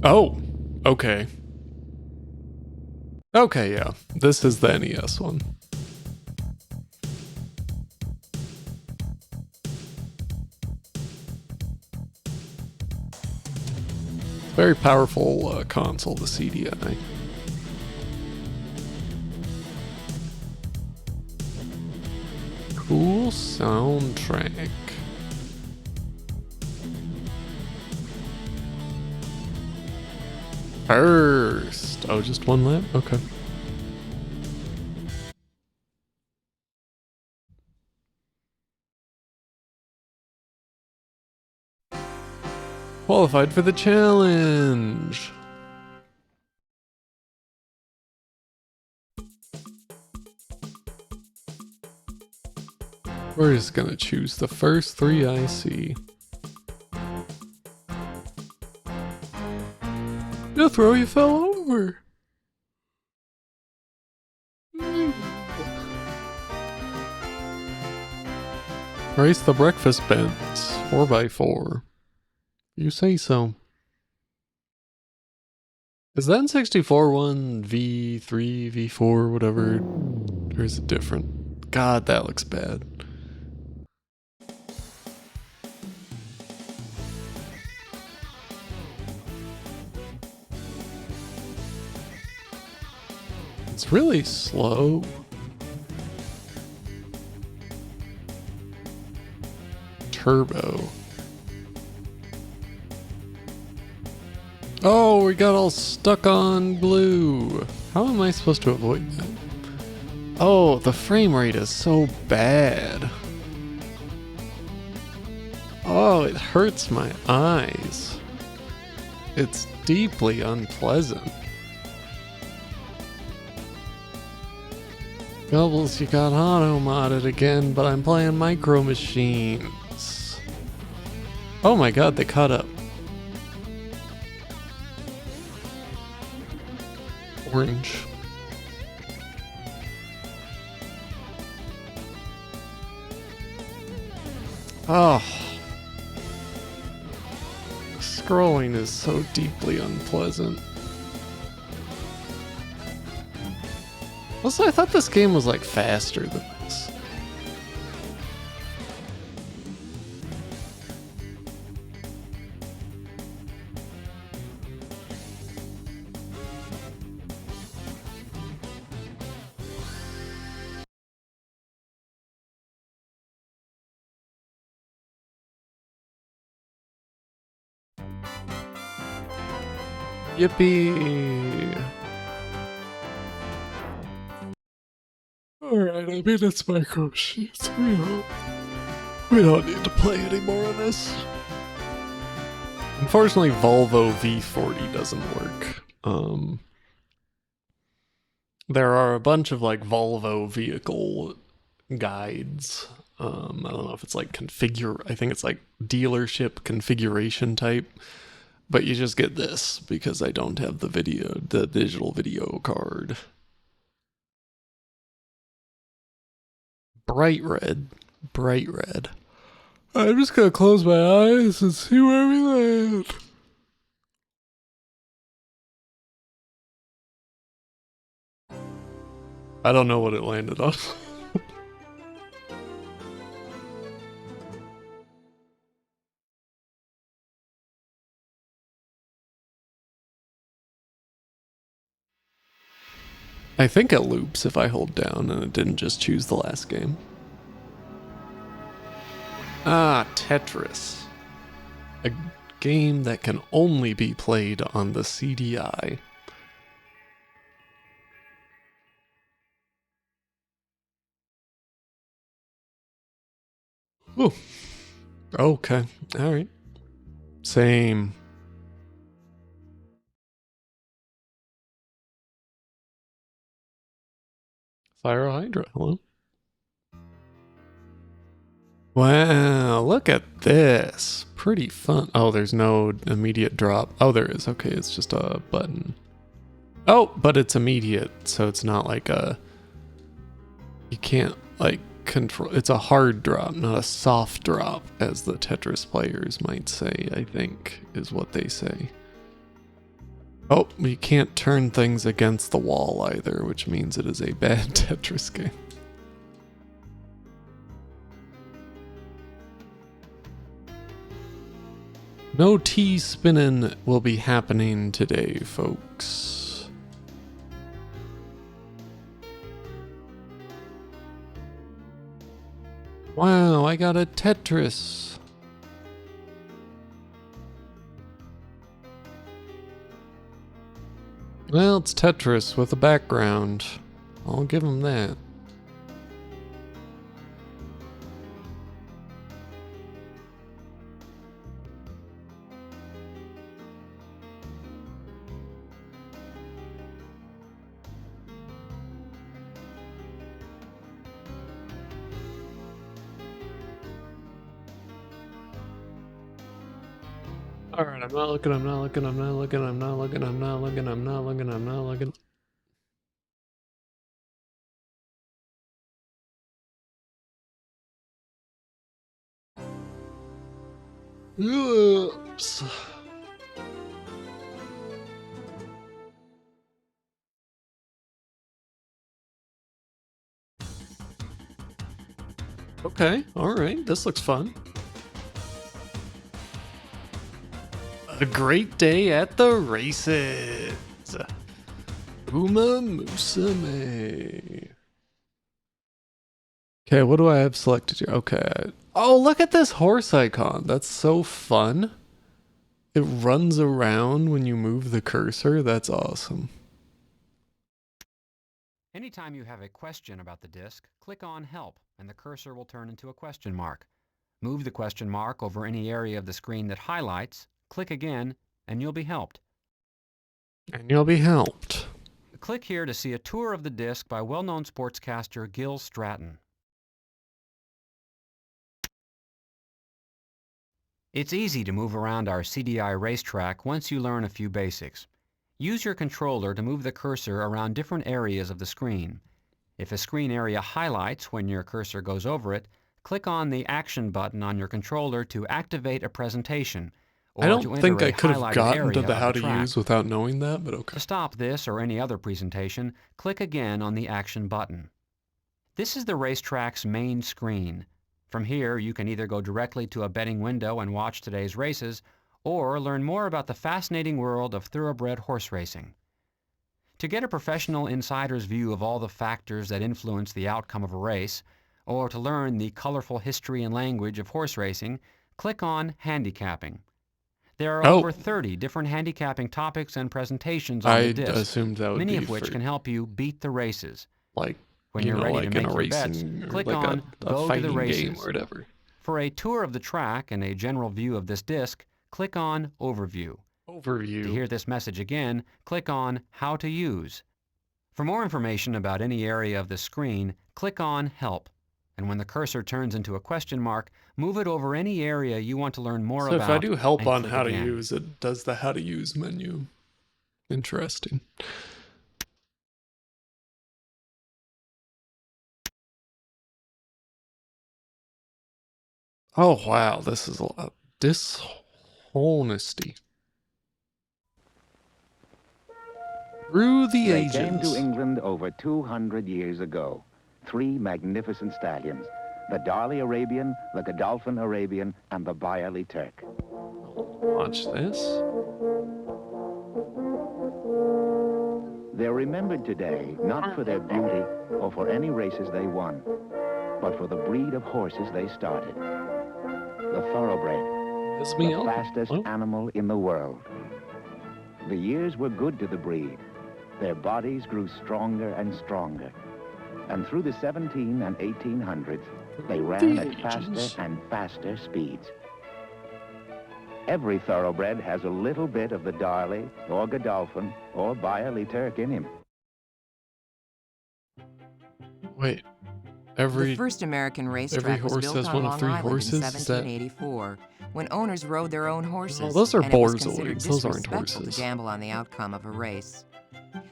Oh, okay. Okay, yeah. This is the NES one. Very powerful console, the cd-i. Cool soundtrack. First. Oh, just one lap? Okay. Qualified for the challenge. We're just gonna choose the first 3 I see. You'll throw, you fell over. Race the breakfast bins. 4x4. You say so. Is the N64 one V3, V4, whatever? Or is it different? God, that looks bad. It's really slow. Turbo. Oh, we got all stuck on blue. How am I supposed to avoid that? Oh, the frame rate is so bad. Oh, it hurts my eyes. It's deeply unpleasant. Gobbles, you got auto-modded again, but I'm playing Micro Machines. Oh my god, they caught up. Orange. Oh. Scrolling is so deeply unpleasant. Also, I thought this game was like faster than this. Yippee! Alright, I mean, it's Micro Machines. We don't need to play any more of this. Unfortunately, Volvo V40 doesn't work. There are a bunch of like Volvo vehicle guides. I don't know if it's like I think it's like dealership configuration type. But you just get this because I don't have the digital video card. Bright red. Bright red. I'm just gonna close my eyes and see where we land. I don't know what it landed on. I think it loops if I hold down and it didn't just choose the last game. Ah, Tetris. A game that can only be played on the cd-i. Ooh. Okay. Alright. Same. Hydra, hello? Wow, look at this. Pretty fun. Oh, there's no immediate drop. Oh, there is. Okay, it's just a button. Oh, but it's immediate, so it's not like a... You can't, like, control... It's a hard drop, not a soft drop, as the Tetris players might say, I think, is what they say. Oh, we can't turn things against the wall either, which means it is a bad Tetris game. No T-spinning will be happening today, folks. Wow, I got a Tetris. Well, it's Tetris with a background. I'll give him that. Alright, I'm not looking. Oops. Okay, alright, this looks fun. A great day at the races. Uma Musume. Okay, what do I have selected here? Okay. Oh, look at this horse icon. That's so fun. It runs around when you move the cursor. That's awesome.
Anytime you have a question about the disk, click on Help, and the cursor will turn into a question mark. Move the question mark over any area of the screen that highlights, click again, and you'll be helped.
And you'll be helped.
Click here to see a tour of the disk by well-known sportscaster Gil Stratton. It's easy to move around our CDI racetrack once you learn a few basics. Use your controller to move the cursor around different areas of the screen. If a screen area highlights when your cursor goes over it, click on the Action button on your controller to activate a presentation, or
I
to
don't
enter
think
a
I could have
highlighted
gotten to
area
the
of
how
the
to
track.
use without knowing that, but okay.
To stop this or any other presentation, click again on the Action button. This is the racetrack's main screen. From here, you can either go directly to a betting window and watch today's races, or learn more about the fascinating world of thoroughbred horse racing. To get a professional insider's view of all the factors that influence the outcome of a race, or to learn the colorful history and language of horse racing, click on Handicapping. There are over 30 different handicapping topics and presentations on the disc,
assumed that would
many
be
of which
for,
can help you beat the races.
like,
When
you
you're
know,
ready
like
to
in
make
a
your bets,
racing or
click
like
on
a
Go to the
fighting
Races.
game or whatever.
For a tour of the track and a general view of this disc, click on Overview.
Overview.
To hear this message again, click on How to Use. For more information about any area of the screen, click on Help. And when the cursor turns into a question mark, move it over any area you want to learn more
So
about.
if I do help
and
on
click
how
again.
to use, it does the how to use menu. Interesting. Oh wow, this is a lot. Dishonesty. Through the
They
ages.
came to England over 200 years ago. 3 magnificent stallions. The Darley Arabian, the Godolphin Arabian, and the Bayerly Turk.
Watch this.
They're remembered today not for their beauty or for any races they won, but for the breed of horses they started. The thoroughbred, the fastest animal in the world. The years were good to the breed. Their bodies grew stronger and stronger. And through the 17 and 1800s, they ran at faster and faster speeds. Every thoroughbred has a little bit of the Darley, or Godolphin, or Bayerly Turk in him.
Wait. Every
The first American racetrack was
horse
built
has
on
one of
Long
3
Island
horses?
in
Is that
1784, when owners rode their own horses.
Oh, those are
and it was
Borzoi.
considered
Those aren't
disrespectful
horses.
to gamble on the outcome of a race.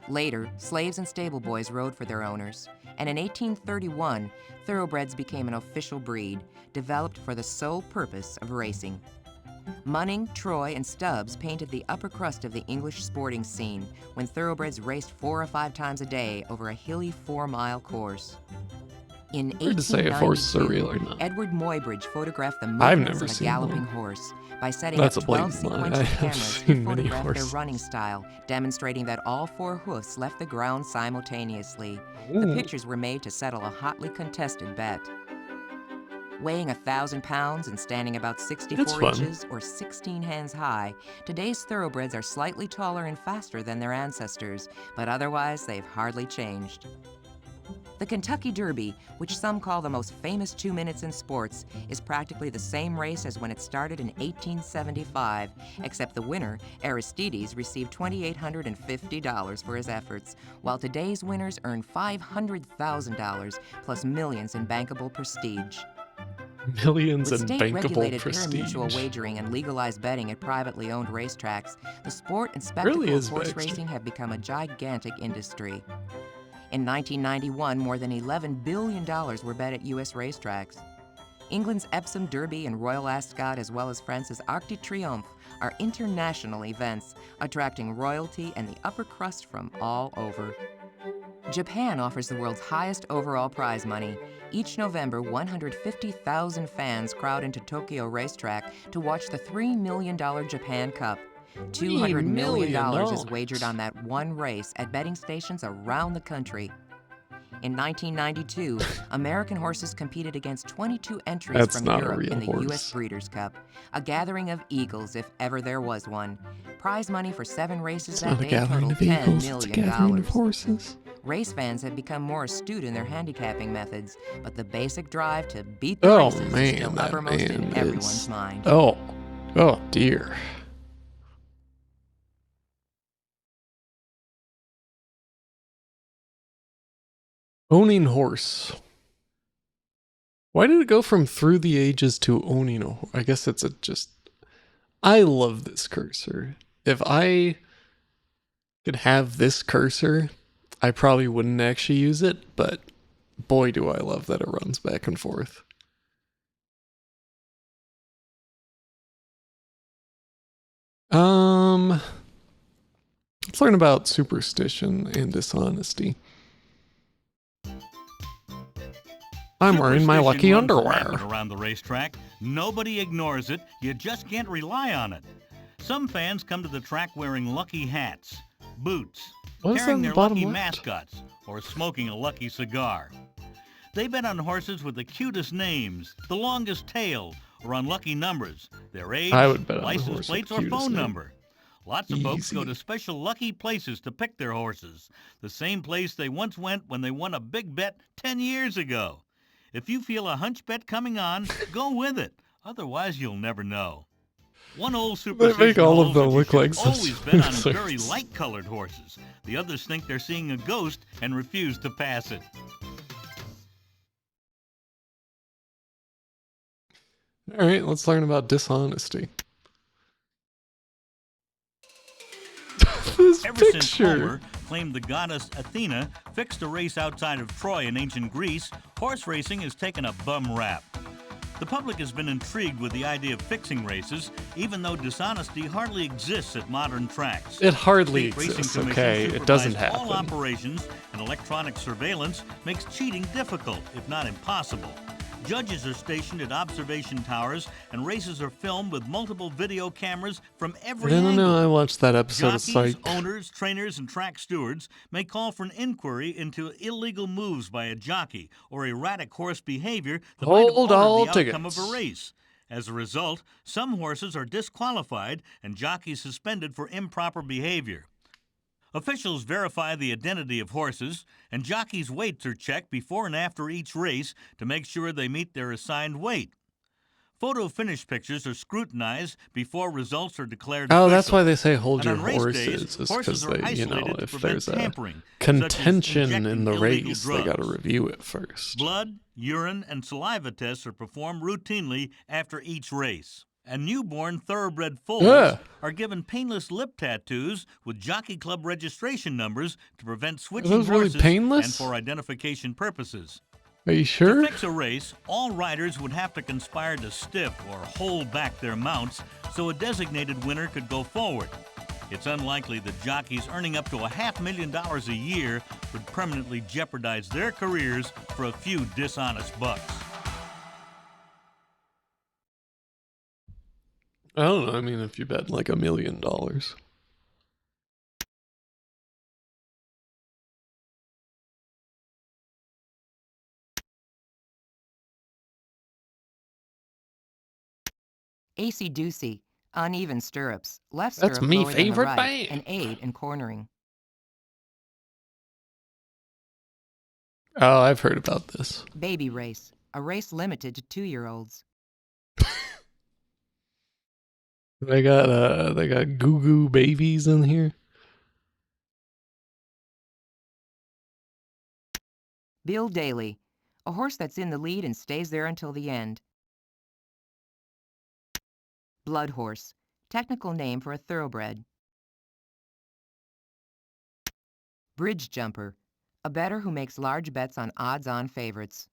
Later, slaves and stable boys rode for their owners, and in 1831, thoroughbreds became an official breed, developed for the sole purpose of racing. Munning, Troy, and Stubbs painted the upper crust of the English sporting scene when thoroughbreds raced 4 or 5 times a day over a hilly 4-mile course. In
Hard to say if horses are real or
1892,
not.
Edward Muybridge photographed the
I've
movements
never
of a
seen
galloping
one.
horse by setting
That's
up
a
12
blatant lie.
sequential
I have
cameras
seen
to
many
photograph their
horses.
running style, demonstrating that all 4 hoofs left the ground simultaneously. The
Ooh.
pictures were made to settle a hotly contested bet. Weighing 1,000 pounds and standing about 64
That's fun.
inches or 16 hands high, today's thoroughbreds are slightly taller and faster than their ancestors, but otherwise they've hardly changed. The Kentucky Derby, which some call the most famous 2 minutes in sports, is practically the same race as when it started in 1875, except the winner, Aristides, received $2,850 for his efforts, while today's winners earn $500,000 plus millions in bankable prestige.
Millions
With
in
state-regulated
bankable
pari-mutuel
prestige.
wagering and legalized betting at privately owned racetracks, the sport and spectacle
Really
of
is
horse
Baxter.
racing have become a gigantic industry. In 1991, more than $11 billion were bet at U.S. racetracks. England's Epsom Derby and Royal Ascot, as well as France's Arc de Triomphe, are international events, attracting royalty and the upper crust from all over. Japan offers the world's highest overall prize money. Each November, 150,000 fans crowd into Tokyo Racetrack to watch the $3 million Japan Cup. $200 million is wagered on that one race at betting stations around the country. In 1992, American horses competed against 22 entries
That's
from
not a
Europe
real
in the
horse.
U.S. Breeders' Cup, a gathering of eagles if ever there was one. Prize money for 7 races
It's
that
not a
day
gathering
totaled
of
$10
eagles, it's a gathering
million.
of horses.
Race fans have become more astute in their handicapping methods, but the basic drive to beat the
Oh
races is
man,
still
that
uppermost in
man
everyone's
is...
mind.
Oh dear. Owning horse. Why did it go from through the ages to owning a horse? I guess it's I love this cursor. If I could have this cursor, I probably wouldn't actually use it, but boy do I love that it runs back and forth. Let's learn about superstition and dishonesty. I'm wearing my lucky
Superstition runs
underwear.
rampant around the racetrack. Nobody ignores it. You just can't rely on it. Some fans come to the track wearing lucky hats, boots,
What is that
carrying
in the
their
bottom
lucky
left?
mascots, or smoking a lucky cigar. They bet on horses with the cutest names, the longest tail, or on lucky numbers, their age,
I would bet on a
license
horse with
plates,
the
or
cutest
phone
name.
number. Lots of folks go
Easy.
to special lucky places to pick their horses, the same place they once went when they won a big bet 10 years ago. If you feel a hunch bet coming on, go with it. Otherwise, you'll never know. One old
They
superstition
make all of
holds
them
that
look
you
like
should always bet on
suspects.
very light-colored horses. The others think they're seeing a ghost and refuse to pass it.
All right, let's learn about dishonesty. This
Ever since
picture.
Homer claimed the goddess Athena fixed a race outside of Troy in ancient Greece, horse racing has taken a bum rap. The public has been intrigued with the idea of fixing races, even though dishonesty hardly exists at modern tracks.
It hardly
State racing
exists,
commissions
okay? It doesn't
supervise all
happen.
operations, and electronic surveillance makes cheating difficult, if not impossible. Judges are stationed at observation towers, and races are filmed with multiple video cameras from every
I
angle.
don't know, I watched that episode of
Jockeys,
Psych.
owners, trainers, and track stewards may call for an inquiry into illegal moves by a jockey or erratic horse behavior that might have
Hold
altered
all
the outcome
tickets.
of a race. As a result, some horses are disqualified and jockeys suspended for improper behavior. Officials verify the identity of horses, and jockeys' weights are checked before and after each race to make sure they meet their assigned weight. Photo finish pictures are scrutinized before results are declared
Oh,
official.
that's why they say hold
And
your
on race
horses,
days,
is
horses
because
are
they, you know,
isolated to
if
prevent
there's a
tampering, such as
contention in
injecting
the
illegal
race, they got to
drugs.
review it first.
Blood, urine, and saliva tests are performed routinely after each race. And newborn thoroughbred foals
Yeah.
are given painless lip tattoos with jockey club registration numbers to prevent switching
those really
horses
painless?
and for identification purposes.
Are you sure?
To fix a race, all riders would have to conspire to stiff or hold back their mounts so a designated winner could go forward. It's unlikely that jockeys earning up to $500,000 a year would permanently jeopardize their careers for a few dishonest bucks.
I don't know. I mean, if you bet like $1 million.
Acey-deucey, uneven stirrups, left
That's
stirrup
me
lower than the
favorite
right,
band.
and aid in cornering.
Oh, I've heard about this.
Baby race, a race limited to 2-year-olds.
They got goo goo babies in here.
Bill Daly, a horse that's in the lead and stays there until the end. Blood horse, technical name for a thoroughbred. Bridge jumper, a bettor who makes large bets on odds-on favorites.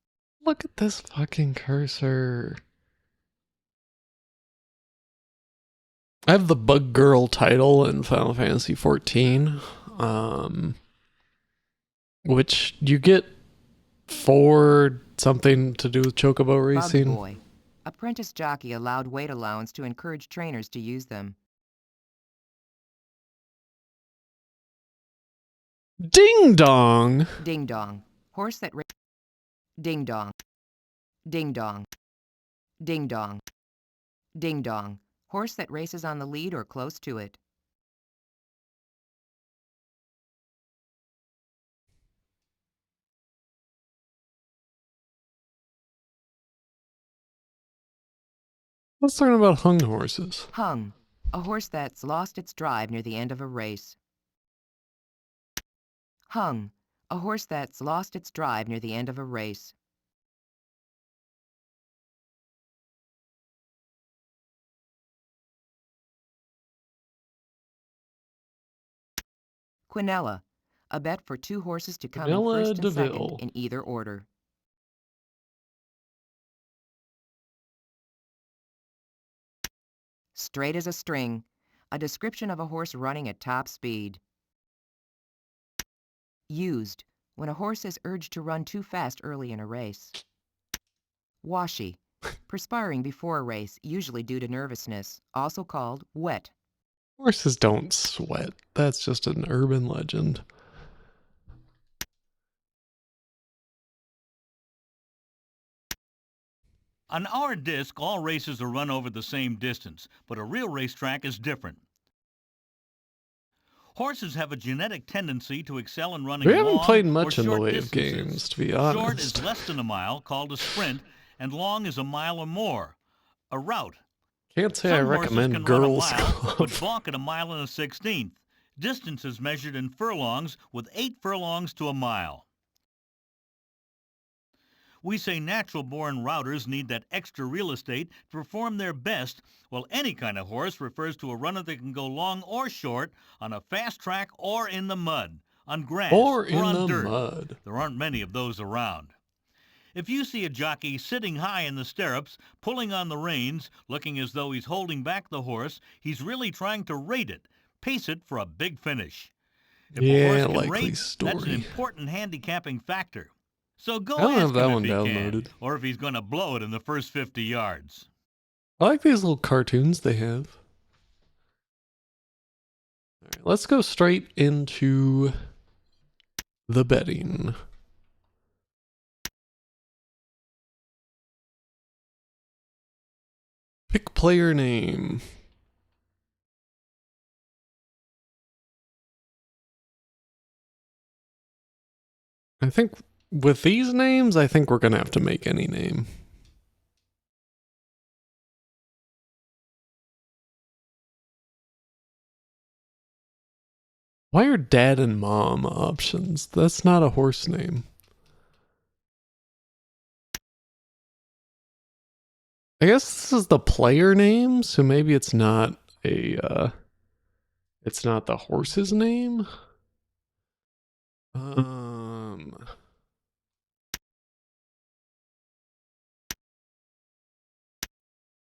Look at this fucking cursor. I have the Bug Girl title in Final Fantasy XIV, which you get for something to do with chocobo racing.
Bug boy, apprentice jockey allowed weight allowance to encourage trainers to use them.
Ding dong.
Ding dong, horse that ding dong. Ding dong. Ding dong. Ding dong, horse that races on the lead or close to it.
Let's learn about hung horses.
Hung, a horse that's lost its drive near the end of a race. Hung, a horse that's lost its drive near the end of a race. Quinella, a bet for 2 horses to come in
Quinella
first and
DeVille.
second in either order. Straight as a string, a description of a horse running at top speed. Used, when a horse is urged to run too fast early in a race. Washy, perspiring before a race, usually due to nervousness, also called wet.
Horses don't sweat. That's just an urban legend.
On our disc, all races are run over the same distance, but a real racetrack is different. Horses have a genetic tendency to excel in running
We haven't
long
played
or
much in the
short
way of
distances.
games, to be
Short
honest.
is less than a mile, called a sprint, and long is a mile or more, a route.
Can't say I
Some horses
recommend
can
Girls
run a mile,
Club.
but balk at a mile and a 16th. Distance is measured in furlongs, with 8 furlongs to a mile. We say natural-born routers need that extra real estate to perform their best, while any kind of horse refers to a runner that can go long or short on a fast track or in the mud, on grass
Or in
on
the
dirt.
mud.
There aren't many of those around. If you see a jockey sitting high in the stirrups, pulling on the reins, looking as though he's holding back the horse, he's really trying to rate it, pace it for a big finish. If a
Yeah,
horse can
likely
rate, that's an
story.
important handicapping factor. So go
I don't have
ask
that
him
one
if he
downloaded.
can, or if he's going to blow it in the first 50 yards.
I like these little cartoons they have. All right, let's go straight into the betting. Pick player name. I think with these names, I think we're going to have to make any name. Why are dad and mom options? That's not a horse name. I guess this is the player name, so maybe it's not it's not the horse's name.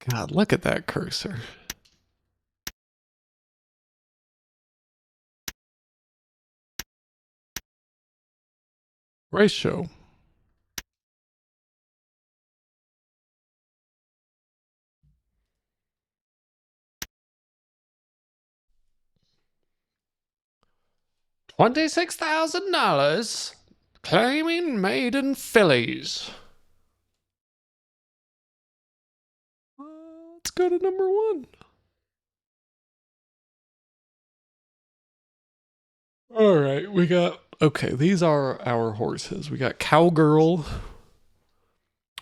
God, look at that cursor. Race show. $26,000 claiming maiden fillies. Let's go to number 1. All right, we got, okay, these are our horses. We got Cowgirl.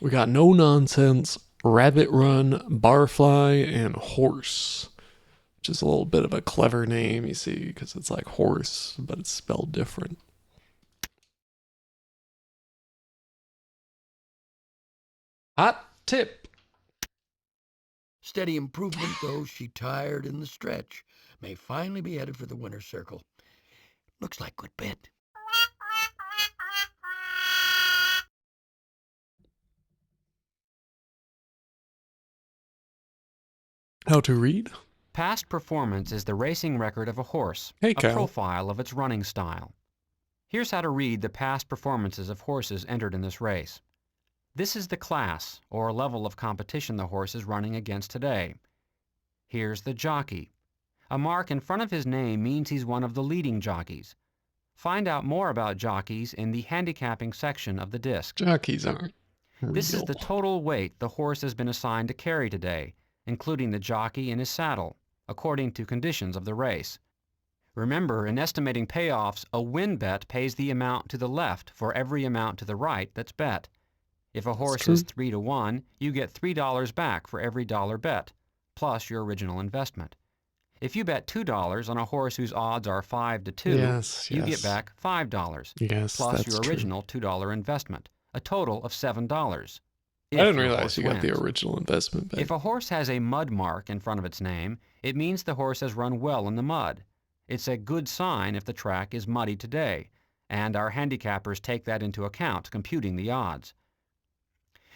We got No Nonsense, Rabbit Run, Barfly, and Horse. Which is a little bit of a clever name, you see, because it's like horse, but it's spelled different. Hot tip.
Steady improvement, though she tired in the stretch. May finally be headed for the winner's circle. Looks like good bet.
How to read?
Past performance is the racing record of a horse,
Hey,
a
Cal.
profile of its running style. Here's how to read the past performances of horses entered in this race. This is the class, or level of competition the horse is running against today. Here's the jockey. A mark in front of his name means he's one of the leading jockeys. Find out more about jockeys in the handicapping section of the disc.
Jockeys aren't real.
This is the total weight the horse has been assigned to carry today, including the jockey and his saddle, according to conditions of the race. Remember, in estimating payoffs, a win bet pays the amount to the left for every amount to the right that's bet. If a horse is 3-1, you get $3 back for every dollar bet, plus your original investment. If you bet $2 on a horse whose odds are 5-2, you get back $5, plus your original $2 investment, a total of $7.
I didn't realize you got the original investment back.
If a horse has a mud mark in front of its name, it means the horse has run well in the mud. It's a good sign if the track is muddy today, and our handicappers take that into account, computing the odds.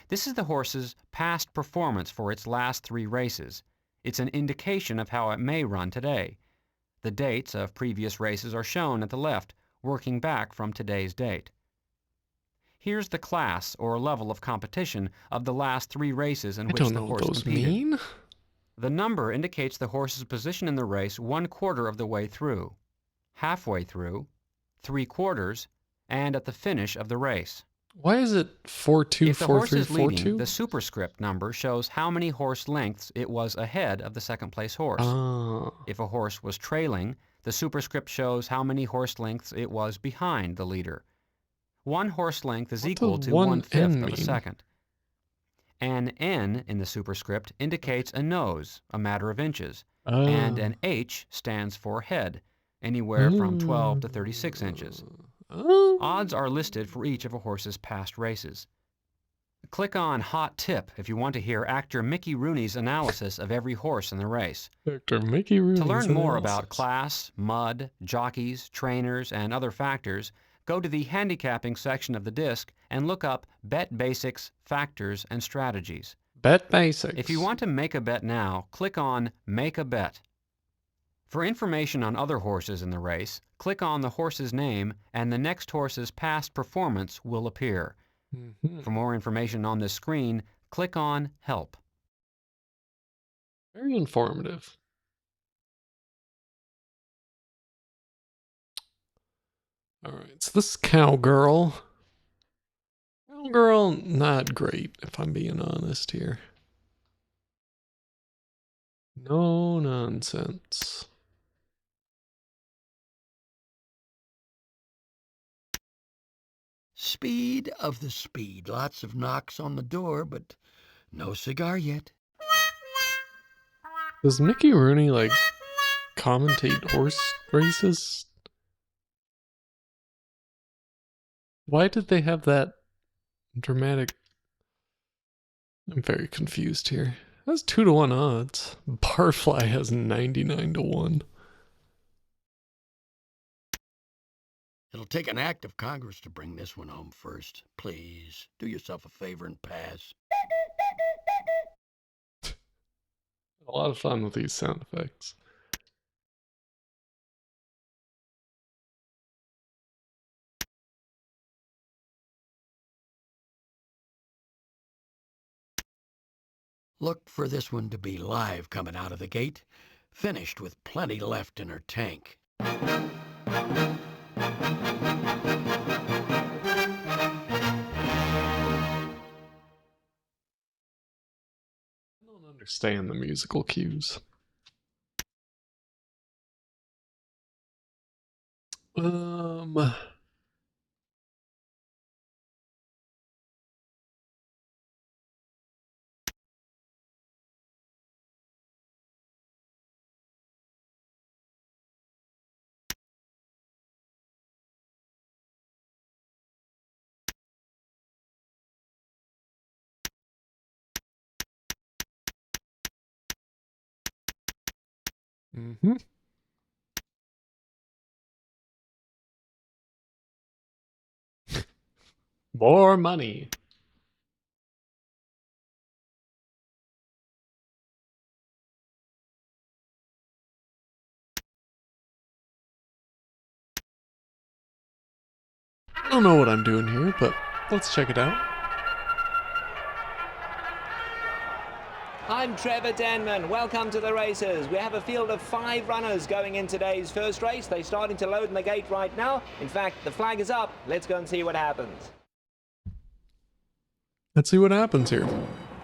This is the horse's past performance for its last 3 races. It's an indication of how it may run today. The dates of previous races are shown at the left, working back from today's date. Here's the class, or level of competition, of the last 3 races in which the horse competed. The number indicates the horse's position in the race 1/4 of the way through, halfway through, 3/4, and at the finish of the race.
Why is it 4-2,
If the horse
4-3,
is leading,
4-2?
the superscript number shows how many horse lengths it was ahead of the second place horse. If a horse was trailing, the superscript shows how many horse lengths it was behind the leader. 1 horse length is equal to 1/5 of a second. An N in the superscript indicates a nose, a matter of inches, and an H stands for head, anywhere from 12 to 36 inches. Odds are listed for each of a horse's past races. Click on Hot Tip if you want to hear actor Mickey Rooney's analysis of every horse in the race.
Actor Mickey Rooney's
To learn more
analysis.
about class, mud, jockeys, trainers, and other factors, go to the handicapping section of the disc and look up Bet Basics, Factors, and Strategies.
Bet Basics.
If you want to make a bet now, click on Make a Bet. For information on other horses in the race, click on the horse's name and the next horse's past performance will appear. For more information on this screen, click on Help.
Very informative. All right, so this is Cowgirl. Cowgirl, not great, if I'm being honest here. No nonsense.
Speed of the speed. Lots of knocks on the door, but no cigar yet.
Does Mickey Rooney, like, commentate horse races? Why did they have that dramatic... I'm very confused here. That's 2-1 odds. Barfly has 99-1.
It'll take an act of Congress to bring this one home first. Please, do yourself a favor and pass.
A lot of fun with these sound effects.
Look for this one to be live coming out of the gate, finished with plenty left in her tank.
I don't understand the musical cues. Mm-hmm. More money. I don't know what I'm doing here, but let's check it out.
I'm Trevor Denman. Welcome to the races. We have a field of 5 runners going in today's first race. They're starting to load in the gate right now. In fact, the flag is up. Let's go and see what happens.
Let's see what happens here.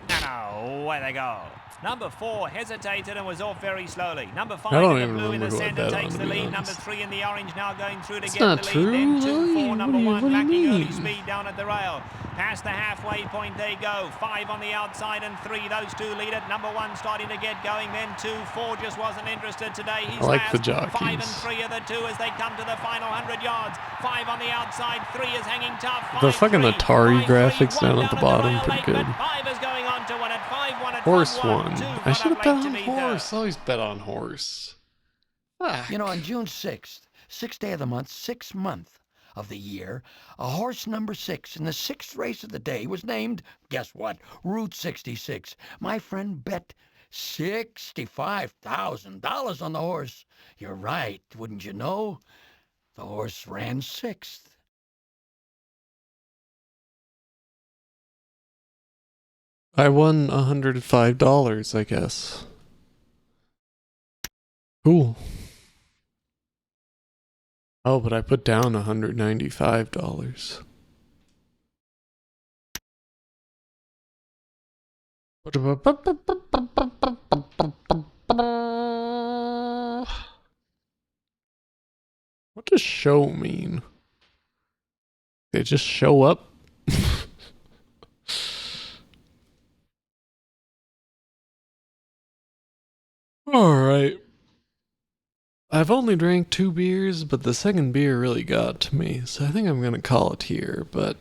Now, away they go. Number 4 hesitated and was off very slowly. Number 5
I don't
in
even
the blue in the
remember who I
centre
bet on,
takes
to
the
be
lead.
honest.
Number 3 in the orange now going through to
It's
get
not
the
true.
lead. Then 2, 4,
What
number
do you
1 lacking
mean?
early speed down at the rail. Past the halfway point they go. 5 on the outside and 3. Those 2 lead it. Number 1 starting to get going. Then 2, 4 just wasn't interested today. He's
I like the
last. 5 and
jockeys.
3 are the 2 as they come to the final 100 yards. 5 on the outside. 3 is hanging tough.
The
5,
fucking
3,
Atari
5, 3,
graphics
1
down at the
down
bottom,
rail
pretty
late,
good.
but 5 is going on to win it. 5 1 at
Horse
front
won.
2
I should have bet
late to
on
be
horse. Always bet on horse.
You know, on June 6th, 6th day of the month, 6th month of the year, a horse number 6 in the 6th race of the day was named, guess what, Route 66. My friend bet $65,000 on the horse. You're right, wouldn't you know? The horse ran 6th.
I won $105, I guess. Cool. Oh, but I put down $195. What does show mean? They just show up? Alright. I've only drank 2 beers, but the second beer really got to me, so I think I'm gonna call it here, but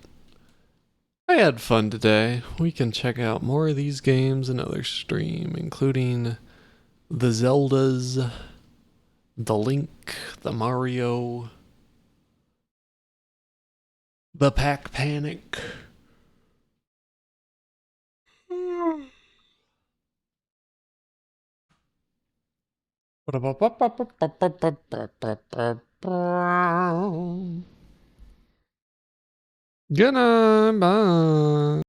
I had fun today. We can check out more of these games another stream, including the Zeldas, the Link, the Mario, the Pack Panic. Good night, bye.